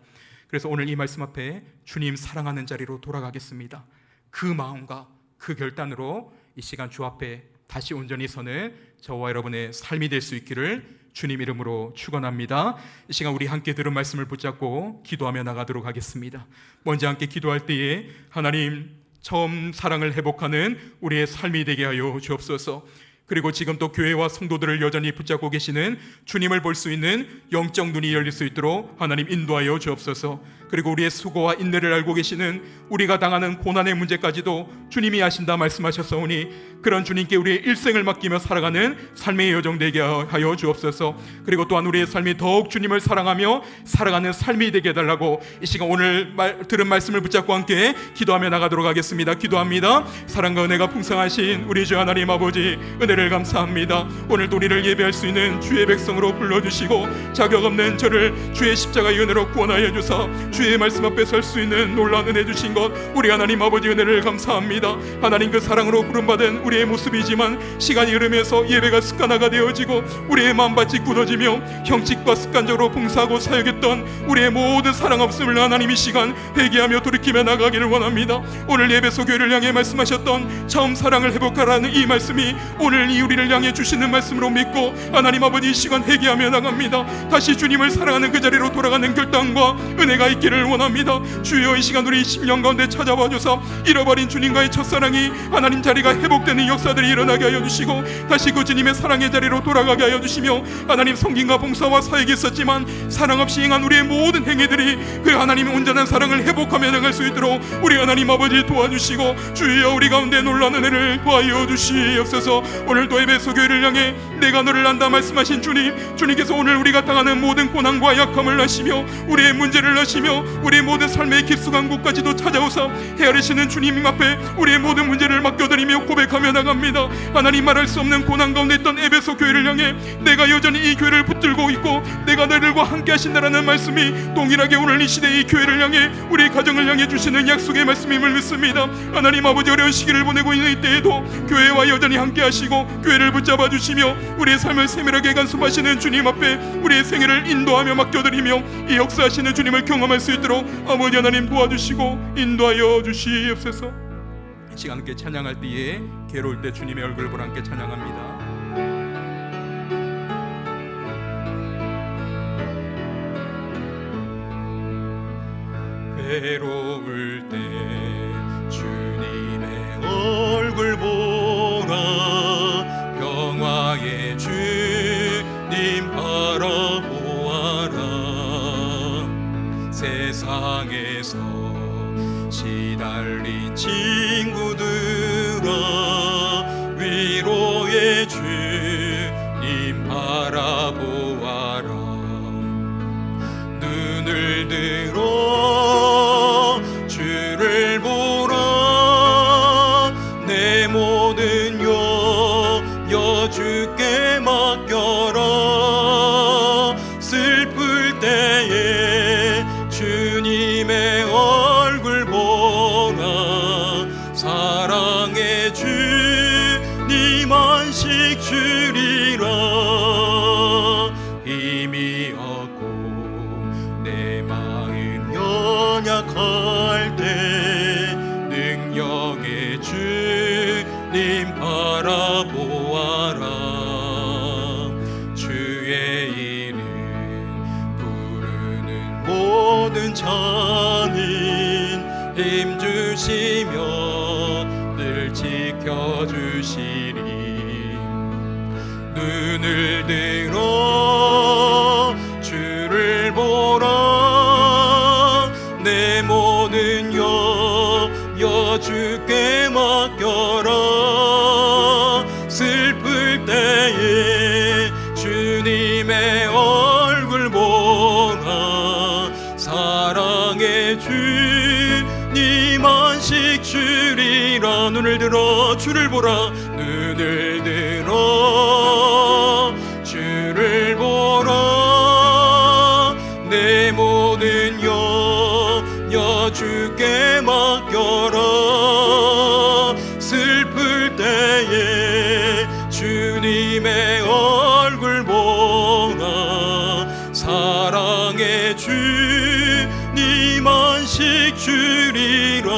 그래서 오늘 이 말씀 앞에 주님 사랑하는 자리로 돌아가겠습니다. 그 마음과 그 결단으로 이 시간 주 앞에 다시 온전히 서는 저와 여러분의 삶이 될 수 있기를 주님 이름으로 축원합니다. 이 시간 우리 함께 들은 말씀을 붙잡고 기도하며 나가도록 하겠습니다. 먼저 함께 기도할 때에 하나님, 처음 사랑을 회복하는 우리의 삶이 되게 하여 주옵소서. 그리고 지금 또 교회와 성도들을 여전히 붙잡고 계시는 주님을 볼 수 있는 영적 눈이 열릴 수 있도록 하나님 인도하여 주옵소서. 그리고 우리의 수고와 인내를 알고 계시는 우리가 당하는 고난의 문제까지도 주님이 아신다 말씀하셨사오니 그런 주님께 우리의 일생을 맡기며 살아가는 삶의 여정 되게 하여 주옵소서. 그리고 또한 우리의 삶이 더욱 주님을 사랑하며 살아가는 삶이 되게 해달라고 이 시간 오늘 들은 말씀을 붙잡고 함께 기도하며 나가도록 하겠습니다. 기도합니다. 사랑과 은혜가 풍성하신 우리 주 하나님 아버지, 은혜를 감사합니다. 오늘도 우리를 예배할 수 있는 주의 백성으로 불러주시고 자격 없는 저를 주의 십자가의 은혜로 구원하여 주사 주의 말씀 앞에 설 수 있는 놀라운 은혜 주신 것 우리 하나님 아버지 은혜를 감사합니다. 하나님 그 사랑으로 부름받은 우리의 모습이지만 시간이 흐르면서 예배가 습관화가 되어지고 우리의 마음밭이 굳어지며 형식과 습관적으로 봉사하고 사역했던 우리의 모든 사랑 없음을 하나님 이 시간 회개하며 돌이키며 나가기를 원합니다. 오늘 예배소 교회를 향해 말씀하셨던 처음 사랑을 회복하라는 이 말씀이 오늘 이 우리를 향해 주시는 말씀으로 믿고 하나님 아버지 이 시간 회개하며 나갑니다. 다시 주님을 사랑하는 그 자리로 돌아가는 결단과 은혜가 있기를 원합니다. 주여 이 시간 우리 심령 가운데 찾아와 주사 잃어버린 주님과의 첫사랑이 하나님 자리가 회복되는 역사들이 일어나게 하여 주시고 다시 그 주님의 사랑의 자리로 돌아가게 하여 주시며 하나님 성김과 봉사와 사역이 있었지만 사랑 없이 행한 우리의 모든 행위들이 그 하나님의 온전한 사랑을 회복하며 나갈 수 있도록 우리 하나님 아버지 도와주시고 주여 우리 가운데 놀라운 은혜를 도와여 주시옵소서. 오늘도 에베소 교회를 향해 내가 너를 안다 말씀하신 주님께서 오늘 우리가 당하는 모든 고난과 약함을 아시며 우리의 문제를 아시며 우리의 모든 삶의 깊숙한 곳까지도 찾아오사 헤아리시는 주님 앞에 우리의 모든 문제를 맡겨드리며 고백하며 나갑니다. 하나님 말할 수 없는 고난 가운데 있던 에베소 교회를 향해 내가 여전히 이 교회를 붙들고 있고 내가 너희들과 함께 하신다라는 말씀이 동일하게 오늘 이 시대의 이 교회를 향해 우리 가정을 향해 주시는 약속의 말씀임을 믿습니다. 하나님 아버지 어려운 시기를 보내고 있는 이때에도 교회와 여전히 함께 하시고 교회를 붙잡아 주시며 우리의 삶을 세밀하게 간섭하시는 주님 앞에 우리의 생애를 인도하며 맡겨드리며 이 역사하시는 주님을 경험할 수 있도록 아버지 하나님 도와주시고 인도하여 주시옵소서. 시간 함께 찬양할 때에 괴로울 때 주님의 얼굴을 보라 함께 찬양합니다. 괴로울 때 주님의 얼굴 보라 평화의 주님 바라보아라 세상에서 시달린 친구들아 위로의 주님 바라보아라 눈을 들어 주를 보라 내 모든 염려 주께 맡겨라 슬플 때에 주님의 얼굴 보라 사랑의 주님 안식 주리라 힘이 없고 내 마음 연약할 때 능력의 주님 바라보아라 주의 이름 부르는 모든 자는 힘주시며 늘 지켜주시리 눈을 들어 주를 보라 내 모든 염려 주께 맡겨라 슬플 때에 주님의 얼굴 보라 사랑의 주님 안식 주리라 눈을 들어 주를 보라 눈을 들어 주를 보라 내 모든 염려 주께 맡겨라 슬플 때에 주님의 얼굴 보라 사랑의 주님 안식 주리라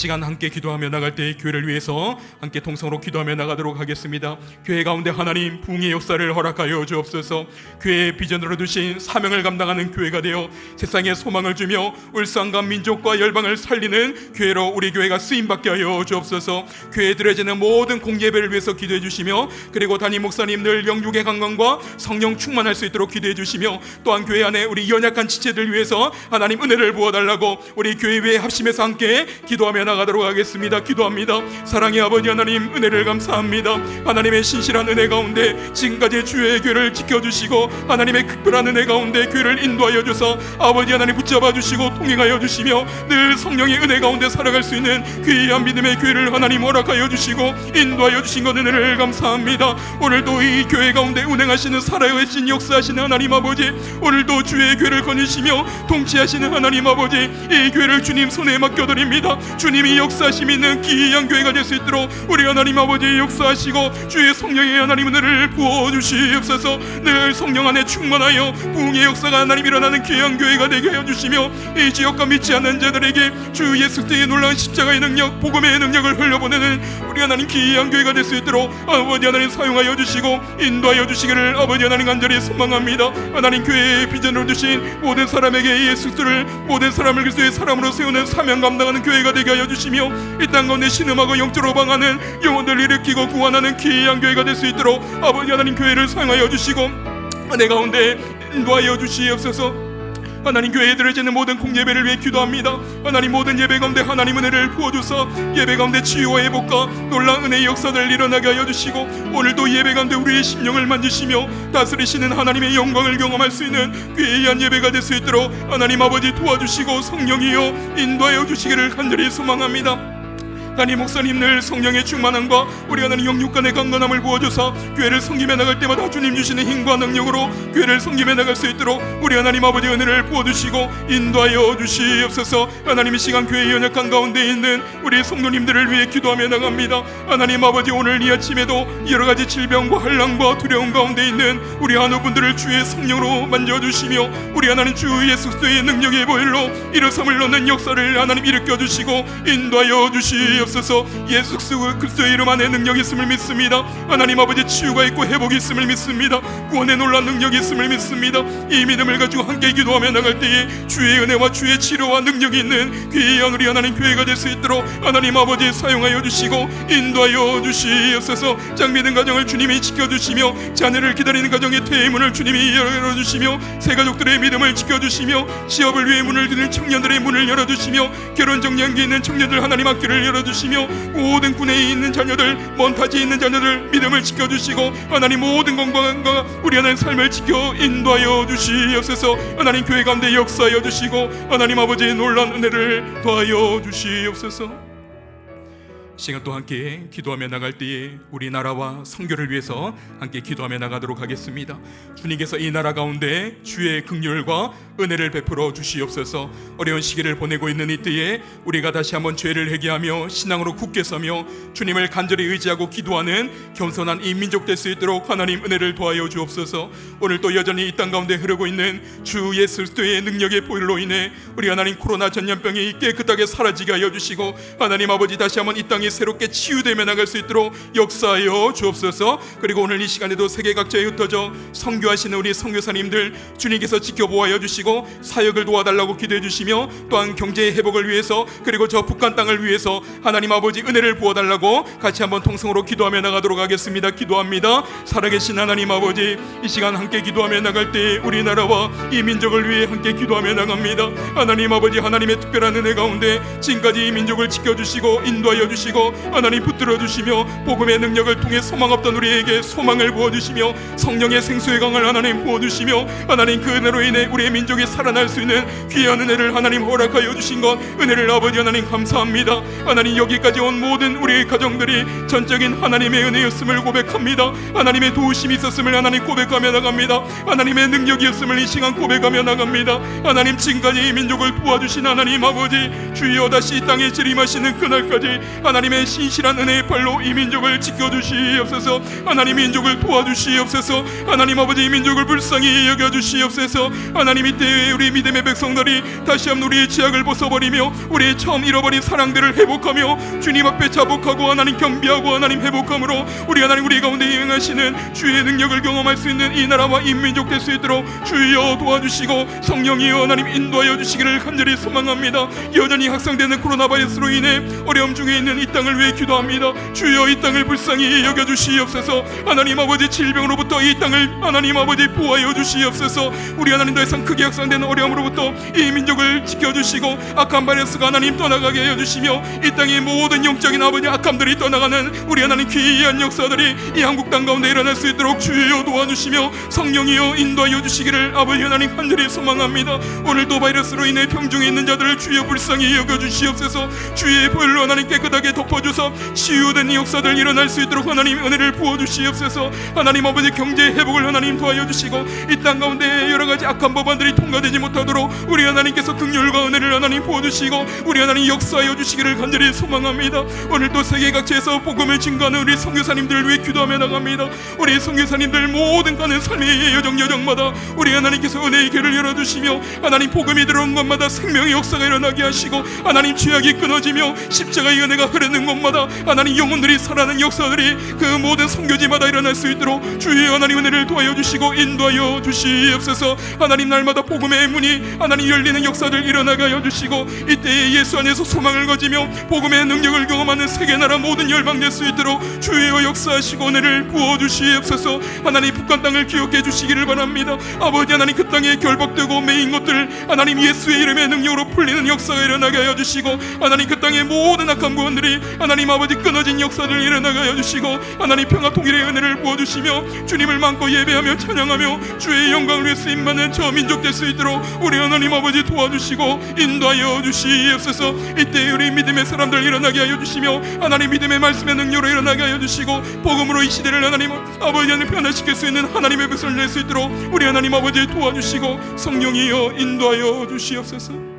시간 함께 기도하며 나갈 때 교회를 위해서 함께 통성으로 기도하며 나가도록 하겠습니다. 교회 가운데 하나님 부흥의 역사를 허락하여 주옵소서. 교회의 비전으로 두신 사명을 감당하는 교회가 되어 세상에 소망을 주며 울산과 민족과 열방을 살리는 교회로 우리 교회가 쓰임받게 하여 주옵소서. 교회에 드려지는 모든 공예배를 위해서 기도해 주시며, 그리고 담임 목사님들 영육의 강건과 성령 충만할 수 있도록 기도해 주시며, 또한 교회 안에 우리 연약한 지체들 위해서 하나님 은혜를 부어달라고 우리 교회 위에 합심해서 함께 기도하며 나가도록 하겠습니다. 기도합니다. 사랑의 아버지 하나님, 은혜를 감사합니다. 하나님의 신실한 은혜 가운데 지금까지 주의 교회를 지켜주시고 하나님의 특별한 은혜 가운데 교회를 인도하여 주사 아버지 하나님 붙잡아 주시고 통행하여 주시며 늘 성령의 은혜 가운데 살아갈 수 있는 귀한 믿음의 교회를 하나님 허락하여 주시고 인도하여 주신 것 은혜를 감사합니다. 오늘도 이 교회 가운데 운행하시는 살아계신 역사하시는 하나님 아버지, 오늘도 주의 교회를 거니시며 통치하시는 하나님 아버지, 이 교회를 주님 손에 맡겨드립니다. 주님이 역사하심 있는 귀한 교회가 될 수 있도록 우리 하나님 아버지 역사하시고 주의 성령의 하나님 은혜를 부어주시옵소서. 늘 성령 안에 충만하여 부흥의 역사가 하나님 일어나는 귀한 교회가 되게 하여 주시며, 이 지역과 믿지 않는 자들에게 주 예수 그리스도의 놀라운 십자가의 능력, 복음의 능력을 흘려보내는 우리 하나님 귀한 교회가 될 수 있도록 아버지 하나님 사용하여 주시고 인도하여 주시기를 아버지 하나님 간절히 소망합니다. 하나님 교회의 비전으로 주신 모든 사람에게 예수 그리스도를 모든 사람을 그리스도의 사람으로 세우는 사명 감당하는 교회가 되게 하여 주시며, 이 땅 가운데 신음하고 영적으로 방하는 영혼들 일으키고 구원하는 귀한 교회가 될 수 있도록 아버지 하나님 교회를 사용하여 주시고 은혜 가운데 인도하여 주시옵소서. 하나님 교회에 드려지는 모든 공예배를 위해 기도합니다. 하나님 모든 예배 가운데 하나님 은혜를 부어주사 예배 가운데 치유와 회복과 놀라운 은혜의 역사들 일어나게 하여 주시고, 오늘도 예배 가운데 우리의 심령을 만지시며 다스리시는 하나님의 영광을 경험할 수 있는 귀한 예배가 될 수 있도록 하나님 아버지 도와주시고 성령이여 인도하여 주시기를 간절히 소망합니다. 담임 목사님 늘 성령의 충만함과 우리 하나님 영육간의 강건함을 부어줘서 교회를 섬기며 나갈 때마다 주님 주시는 힘과 능력으로 교회를 섬기며 나갈 수 있도록 우리 하나님 아버지 은혜를 부어주시고 인도하여 주시옵소서. 하나님 이 시간 교회의 연약한 가운데 있는 우리 성도님들을 위해 기도하며 나갑니다. 하나님 아버지, 오늘 이 아침에도 여러가지 질병과 환난과 두려움 가운데 있는 우리 한우분들을 주의 성령으로 만져주시며 우리 하나님 주 예수 그리스도의 능력의 보혈로 일어섬을 넣는 역사를 하나님 일으켜주시고 인도하여 주시옵소서. 예수 그리스도의 이름 안에 능력이 있음을 믿습니다. 하나님 아버지, 치유가 있고 회복이 있음을 믿습니다. 구원의 놀라운 능력이 있음을 믿습니다. 이 믿음을 가지고 함께 기도하며 나갈 때에 주의 은혜와 주의 치료와 능력이 있는 귀한 우리 하나님 교회가 될 수 있도록 하나님 아버지 사용하여 주시고 인도하여 주시옵소서. 짝믿은 가정을 주님이 지켜주시며 자녀를 기다리는 가정의 퇴문을 주님이 열어주시며 새 가족들의 믿음을 지켜주시며 취업을 위해 문을 드는 청년들의 문을 열어주시며 결혼 정년기에 있는 청년들 하나님 앞길을 열어주시며 모든 군에 있는 자녀들, 먼 타지에 있는 자녀들 믿음을 지켜주시고 하나님 모든 건강과 우리 하나님 삶을 지켜 인도하여 주시옵소서. 하나님 교회 가운데 역사하여 주시고 하나님 아버지의 놀라운 은혜를 더하여 주시옵소서. 시간 또 함께 기도하며 나갈 때에 우리나라와 선교를 위해서 함께 기도하며 나가도록 하겠습니다. 주님께서 이 나라 가운데 주의 긍휼과 은혜를 베풀어 주시옵소서. 어려운 시기를 보내고 있는 이때에 우리가 다시 한번 죄를 회개하며 신앙으로 굳게 서며 주님을 간절히 의지하고 기도하는 겸손한 이 민족 될 수 있도록 하나님 은혜를 도하여 주옵소서. 오늘 또 여전히 이 땅 가운데 흐르고 있는 주 예수 그리스도의 능력의 보혈로 인해 우리 하나님 코로나 전염병이 깨끗하게 사라지게 하여 주시고 하나님 아버지, 다시 한번 이 땅에 새롭게 치유되며 나갈 수 있도록 역사하여 주옵소서. 그리고 오늘 이 시간에도 세계 각지에 흩어져 선교하시는 우리 선교사님들 주님께서 지켜보아여 주시고 사역을 도와달라고 기도해 주시며 또한 경제의 회복을 위해서 그리고 저 북한 땅을 위해서 하나님 아버지 은혜를 부어달라고 같이 한번 통성으로 기도하며 나가도록 하겠습니다. 기도합니다. 살아계신 하나님 아버지, 이 시간 함께 기도하며 나갈 때 우리나라와 이 민족을 위해 함께 기도하며 나갑니다. 하나님 아버지, 하나님의 특별한 은혜 가운데 지금까지 이 민족을 지켜주시고 인도하여 주시고 하나님 붙들어 주시며 복음의 능력을 통해 소망 없던 우리에게 소망을 부어주시며 성령의 생수의 강을 하나님 부어주시며 하나님 그 은혜로 인해 우리의 민족이 살아날 수 있는 귀한 은혜를 하나님 허락하여 주신 것 은혜를 아버지 하나님 감사합니다. 하나님 여기까지 온 모든 우리의 가정들이 전적인 하나님의 은혜였음을 고백합니다. 하나님의 도우심이 있었음을 하나님 고백하며 나갑니다. 하나님의 능력이었음을 이 시간 고백하며 나갑니다. 하나님 지금까지 이 민족을 도와주신 하나님 아버지, 주여 다시 이 땅에 재림하시는 그날까지 하나님의 신실한 은혜의 팔로 이 민족을 지켜주시옵소서. 하나님 민족을 도와주시옵소서. 하나님 아버지, 이 민족을 불쌍히 여겨주시옵소서. 하나님 이때 이때 우리 믿음의 백성들이 다시 한번 우리의 죄악을 벗어버리며 우리의 처음 잃어버린 사랑들을 회복하며 주님 앞에 자복하고 하나님 경배하고 하나님 회복함으로 우리 하나님 우리 가운데 행하시는 주의 능력을 경험할 수 있는 이 나라와 인민족 될 수 있도록 주여 도와주시고 성령이여 하나님 인도하여 주시기를 간절히 소망합니다. 여전히 확산되는 코로나 바이러스로 인해 어려움 중에 있는 이 땅을 위해 기도합니다. 주여 이 땅을 불쌍히 여겨주시옵소서. 하나님 아버지 질병으로부터 이 땅을 하나님 아버지 보호하여 주시옵소서. 우리 하나님 더 이상 크게 확산되는 어려움으로부터 이 민족을 지켜주시고 악한 바이러스가 하나님 떠나가게 하여 주시며 이 땅의 모든 영적인 아버지 악함들이 떠나가는 우리 하나님 귀한 역사들이 이 한국 땅 가운데 일어날 수 있도록 주여 도와주시며 성령이여 인도하여 주시기를 아버지 하나님 간절히 소망합니다. 오늘도 바이러스로 인해 병중에 있는 자들을 주여 불쌍히 여겨주시옵소서. 주의 보혈로 하나님 깨끗하게 덮어주서 치유된 역사들 일어날 수 있도록 하나님 은혜를 부어주시옵소서. 하나님 아버지 경제 회복을 하나님 도와여 주시고 이 땅 가운데 여러가지 악한 법안들이 통과되지 못하도록 우리 하나님께서 긍휼과 은혜를 하나님 부어주시고 우리 하나님 역사하여 주시기를 간절히 소망합니다. 오늘도 세계 각지에서 복음을 증거하는 우리 선교사님들을 위해 기도하며 나갑니다. 우리 선교사님들 모든 가는 삶의 여정마다 우리 하나님께서 은혜의 길을 열어주시며 하나님 복음이 들어온 곳마다 생명의 역사가 일어나게 하시고 하나님 죄악이 끊어지며 십자가의 은혜가 흐르는 곳마다 하나님 영혼들이 살아나는 역사들이 그 모든 선교지마다 일어날 수 있도록 주의 하나님 은혜를 도와여 주시고 인도하여 주시옵소서. 하나님 날마다 복음의 문이 하나님 열리는 역사들 일어나게 하여 주시고 이때에 예수 안에서 소망을 가지며 복음의 능력을 경험하는 세계 나라 모든 열방 될 수 있도록 주여 역사하시고 은혜를 부어주시옵소서. 하나님 북한 땅을 기억해 주시기를 바랍니다. 아버지 하나님 그 땅에 결박되고 매인 것들 하나님 예수의 이름의 능력으로 풀리는 역사가 일어나게 하여 주시고 하나님 그 땅의 모든 악한 구원들이 하나님 아버지 끊어진 역사들 일어나게 하여 주시고 하나님 평화 통일의 은혜를 부어주시며 주님을 만고 예배하며 찬양하며 주의 영광을 위해 쓰임받는 저 민족 될 수 있도록 우리 하나님 아버지 도와주시고 인도하여 주시옵소서. 이때 우리 믿음의 사람들 일어나게 하여 주시며 하나님 믿음의 말씀의 능력으로 일어나게 하여 주시고 복음으로 이 시대를 하나님 아버지 하나님 변화시킬 수 있는 하나님의 백성을 낼 수 있도록 우리 하나님 아버지 도와주시고 성령이여 인도하여 주시옵소서.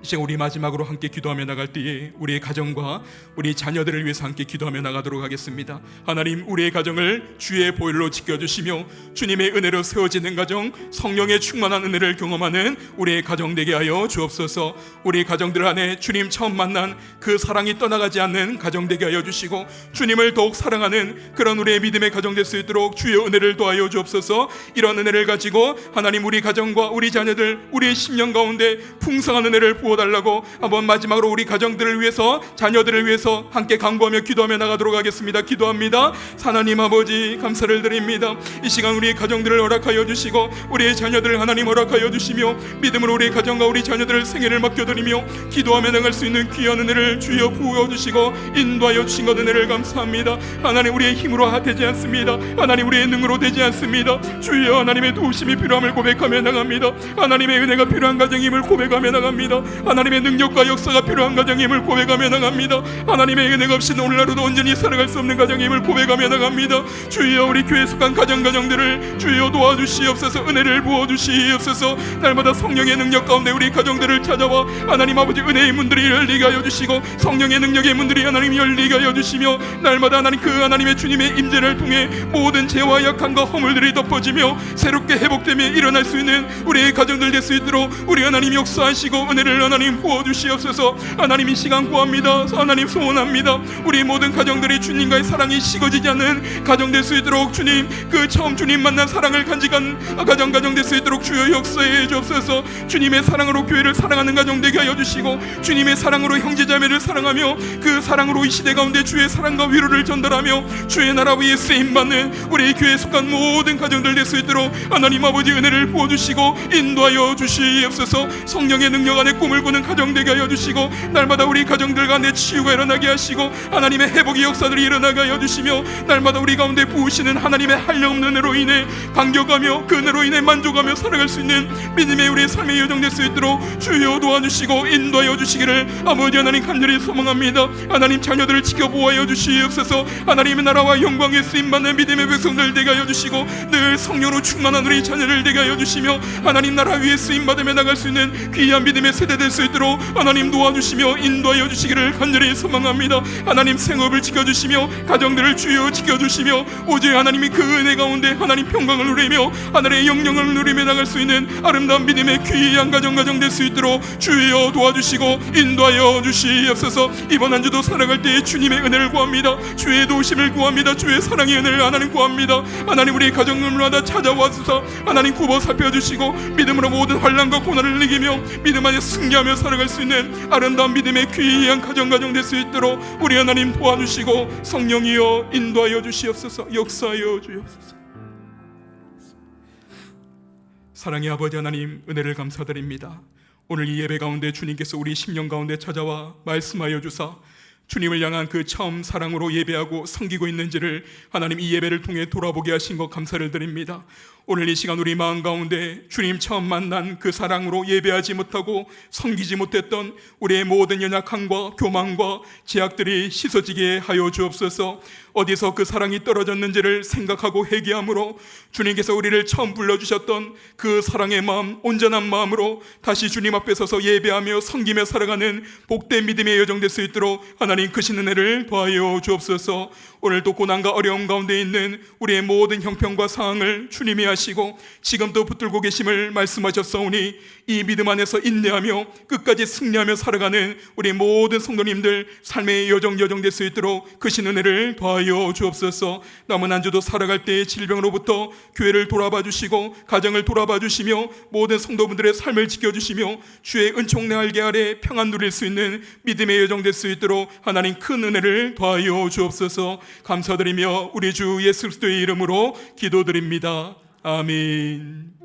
이 시간 우리 마지막으로 함께 기도하며 나갈 때에 우리의 가정과 우리 자녀들을 위해서 함께 기도하며 나가도록 하겠습니다. 하나님 우리의 가정을 주의 보혈로 지켜주시며 주님의 은혜로 세워지는 가정, 성령의 충만한 은혜를 경험하는 우리의 가정 되게 하여 주옵소서. 우리 가정들 안에 주님 처음 만난 그 사랑이 떠나가지 않는 가정 되게 하여 주시고 주님을 더욱 사랑하는 그런 우리의 믿음의 가정 될 수 있도록 주의 은혜를 도와여 주옵소서. 이런 은혜를 가지고 하나님 우리 가정과 우리 자녀들 우리의 심령 가운데 풍성한 은혜를 부어달라고 한번 마지막으로 우리 가정들을 위해서 자녀들을 위해서 함께 간구하며 기도하며 나가도록 하겠습니다. 기도합니다. 하나님 아버지 감사를 드립니다. 이 시간 우리의 가정들을 허락하여 주시고 우리의 자녀들을 하나님 허락하여 주시며 믿음으로 우리의 가정과 우리 자녀들을 생애를 맡겨드리며 기도하며 나갈 수 있는 귀한 은혜를 주여 부어주시고 인도하여 주신 것 은혜를 감사합니다. 하나님 우리의 힘으로 되지 않습니다. 하나님 우리의 능으로 되지 않습니다. 주여 하나님의 도우심이 필요함을 고백하며 나갑니다. 하나님의 은혜가 필요한 가정임을 고백하며 나갑니다. 하나님의 능력과 역사가 필요한 가정임을 고백하며 나갑니다. 하나님의 은혜가 없이 오늘날도 온전히 살아갈 수 없는 가정임을 고백하며 나갑니다. 주여 우리 교회 속한 가정들을 주여 도와주시옵소서. 은혜를 부어주시옵소서. 날마다 성령의 능력 가운데 우리 가정들을 찾아와 하나님 아버지 은혜의 문들이 열리게 하여 주시고 성령의 능력의 문들이 하나님 열리게 하여 주시며 날마다 하나님 그 하나님의 주님의 임재를 통해 모든 죄와 약함과 허물들이 덮어지며 새롭게 회복되며 일어날 수 있는 우리의 가정들 될 수 있도록 우리 하나님 역사하시고 은혜를 하나님 부어주시옵소서. 하나님 이 시간 구합니다. 하나님 소원합니다. 우리 모든 가정들이 주님과의 사랑이 식어지지 않는 가정 될 수 있도록 주님 그 처음 주님 만난 사랑을 간직한 가정 될 수 있도록 주여 역사해 주옵소서. 주님의 사랑으로 교회를 사랑하는 가정 되게 하여 주시고 주님의 사랑으로 형제자매를 사랑하며 그 사랑으로 이 시대 가운데 주의 사랑과 위로를 전달하며 주의 나라 위에 쓰임받는 우리 교회에 속한 모든 가정들 될 수 있도록 하나님 아버지 은혜를 부어주시고 인도하여 주시옵소서. 성령의 능력 안에 꿈을 꾸는 가정 되게 하여 주시고 날마다 우리 가정들 간에 치유가 일어나게 하시고 하나님의 회복의 역사들이 일어나게 하여 주시며 날마다 우리 가운데 부으시는 하나님의 한량없는 은혜로 인해 감격하며 그 은혜로 인해 만족하며 살아갈 수 있는 믿음의 우리의 삶의 여정 될 수 있도록 주여 도와주시고 인도하여 주시기를 아버지 하나님 간절히 소망합니다. 하나님 자녀들을 지켜 보호하여 주시옵소서. 하나님의 나라와 영광에 쓰임받는 믿음의 백성들 되게 하여 주시고 늘 성령으로 충만한 우리 자녀를 되게 하여 주시며 하나님 나라 위에 쓰임받으며 나갈 수 있는 귀한 믿음의 세대 될 수 있도록 하나님 도와주시며 인도하여 주시기를 간절히 소망합니다. 하나님 생업을 지켜주시며 가정들을 주여 지켜주시며 오직 하나님이 그 은혜 가운데 하나님 평강을 누리며 하늘의 영령을 누리며 나갈 수 있는 아름다운 믿음의 귀한 가정 될 수 있도록 주여 도와주시고 인도하여 주시옵소서. 이번 한 주도 살아갈 때에 주님의 은혜를 구합니다. 주의 도우심을 구합니다. 주의 사랑의 은혜를 하나님 구합니다. 하나님 우리 가정들마다 찾아와서 하나님 굽어 살펴주시고 믿음으로 모든 환난과 고난을 이기며 믿음 안에 승리하며 살아갈 수 있는 아름다운 믿음의 귀한 가정 될 수 있도록 우리 하나님 도와주시고 성령이여 인도하여 주시옵소서. 역사하여 주옵소서. 사랑의 아버지 하나님, 은혜를 감사드립니다. 오늘 이 예배 가운데 주님께서 우리 심령 가운데 찾아와 말씀하여 주사 주님을 향한 그 처음 사랑으로 예배하고 섬기고 있는지를 하나님 이 예배를 통해 돌아보게 하신 것 감사를 드립니다. 오늘 이 시간 우리 마음 가운데 주님 처음 만난 그 사랑으로 예배하지 못하고 섬기지 못했던 우리의 모든 연약함과 교만과 제약들이 씻어지게 하여 주옵소서. 어디서 그 사랑이 떨어졌는지를 생각하고 회개함으로 주님께서 우리를 처음 불러주셨던 그 사랑의 마음, 온전한 마음으로 다시 주님 앞에 서서 예배하며 섬기며 살아가는 복된 믿음의 여정 될 수 있도록 하나님 크신 은혜를 더하여 주옵소서. 오늘도 고난과 어려움 가운데 있는 우리의 모든 형편과 상황을 주님이 하시고 지금도 붙들고 계심을 말씀하셨사오니 이 믿음 안에서 인내하며 끝까지 승리하며 살아가는 우리 모든 성도님들 삶의 여정 될 수 있도록 크신 은혜를 더하여 주옵소서. 남은 한 주도 살아갈 때의 질병으로부터 교회를 돌아봐 주시고 가정을 돌아봐 주시며 모든 성도분들의 삶을 지켜주시며 주의 은총 날개 아래 평안 누릴 수 있는 믿음의 여정 될 수 있도록 하나님 큰 은혜를 더하여 주옵소서. 감사드리며 우리 주 예수 그리스도의 이름으로 기도드립니다. 아멘.